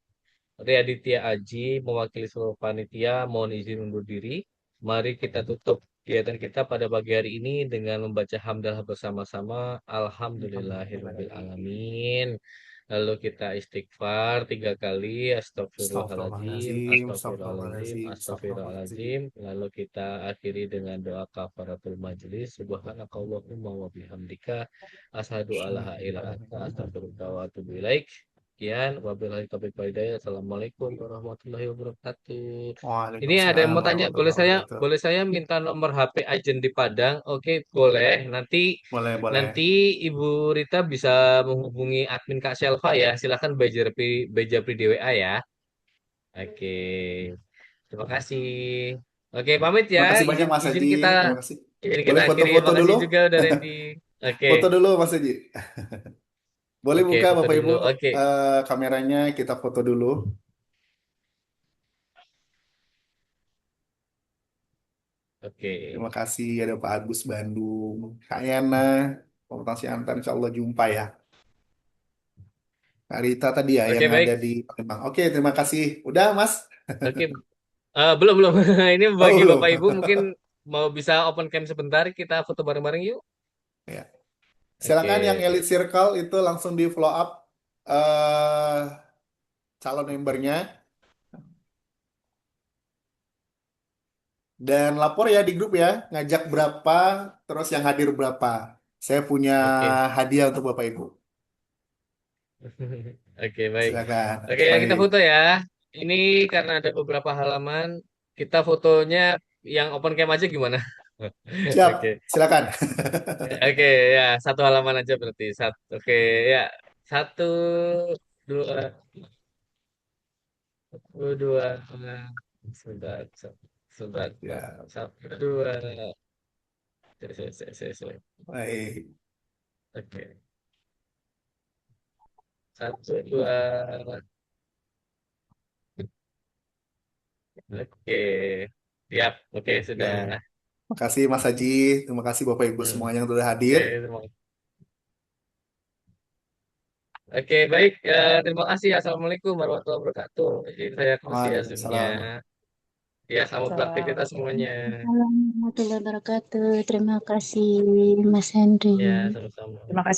Ria Aditya Aji mewakili seluruh panitia mohon izin undur diri. Mari kita tutup kegiatan kita pada pagi hari ini dengan membaca hamdalah bersama-sama. Alhamdulillahirabbil alamin. Lalu kita istighfar 3 kali. Astagfirullahaladzim,
Astagfirullahaladzim,
astagfirullahaladzim,
astagfirullahaladzim, astagfirullahaladzim.
astagfirullahaladzim. Lalu kita akhiri dengan doa kafaratul majelis. Subhanakallahumma wa bihamdika. Asyhadu alla ilaha illa anta astaghfiruka wa atubu ilaik. Sekian, wabillahi taufiq wal hidayah. Assalamualaikum warahmatullahi wabarakatuh. Ini ada yang
Waalaikumsalam
mau tanya,
warahmatullahi wabarakatuh.
boleh saya minta nomor HP agen di Padang? Oke, boleh.
Boleh, boleh.
Nanti Ibu Rita bisa menghubungi admin Kak Selva ya. Silakan Bejapri di WA ya. Oke, terima kasih. Oke, pamit ya.
Terima kasih banyak
Izin
Mas
izin
Haji.
kita
Terima kasih.
izin kita
Boleh
akhiri.
foto-foto
Makasih
dulu?
juga udah ready. Oke.
Foto dulu Mas Haji. Boleh
Oke,
buka
foto
Bapak
dulu.
Ibu
Oke.
kameranya, kita foto dulu.
Oke.
Terima kasih ada Pak Agus Bandung, Kak Yana, Komputasi Antar, insya Allah jumpa ya. Kak Rita tadi ya yang
Oke,
ada
baik.
di Palembang. Oke, terima kasih. Udah Mas?
Oke. Belum belum. Ini
Oh
bagi
belum.
Bapak Ibu mungkin mau bisa open cam sebentar, kita foto bareng-bareng yuk.
Ya.
Oke.
Silakan yang Elite Circle itu langsung di follow up eh calon membernya dan lapor ya di grup ya, ngajak berapa, terus yang hadir berapa. Saya punya
Oke.
hadiah untuk Bapak Ibu.
Oke, baik.
Silakan.
Oke, ya kita
Baik.
foto ya. Ini karena ada beberapa halaman, kita fotonya yang open cam aja gimana?
Siap,
Oke.
silakan.
Oke, ya, satu halaman aja berarti. Oke, ya. Satu, dua, dua. Sebentar, sebentar.
Ya,
Satu, dua. Oke.
baik.
Satu, dua. Oke. Siap. Oke,
Ya,
sudah.
makasih Mas Haji. Terima kasih Bapak Ibu
Hmm.
semuanya yang sudah
Oke,
hadir.
terima kasih. Oke, baik. Terima kasih. Assalamualaikum warahmatullahi wabarakatuh. Jadi saya kasih ya Zoom-nya.
Waalaikumsalam.
Ya, selamat beraktivitas semuanya.
Waalaikumsalam warahmatullahi wabarakatuh. Terima kasih, Mas Henry.
Ya, sama-sama.
Terima kasih.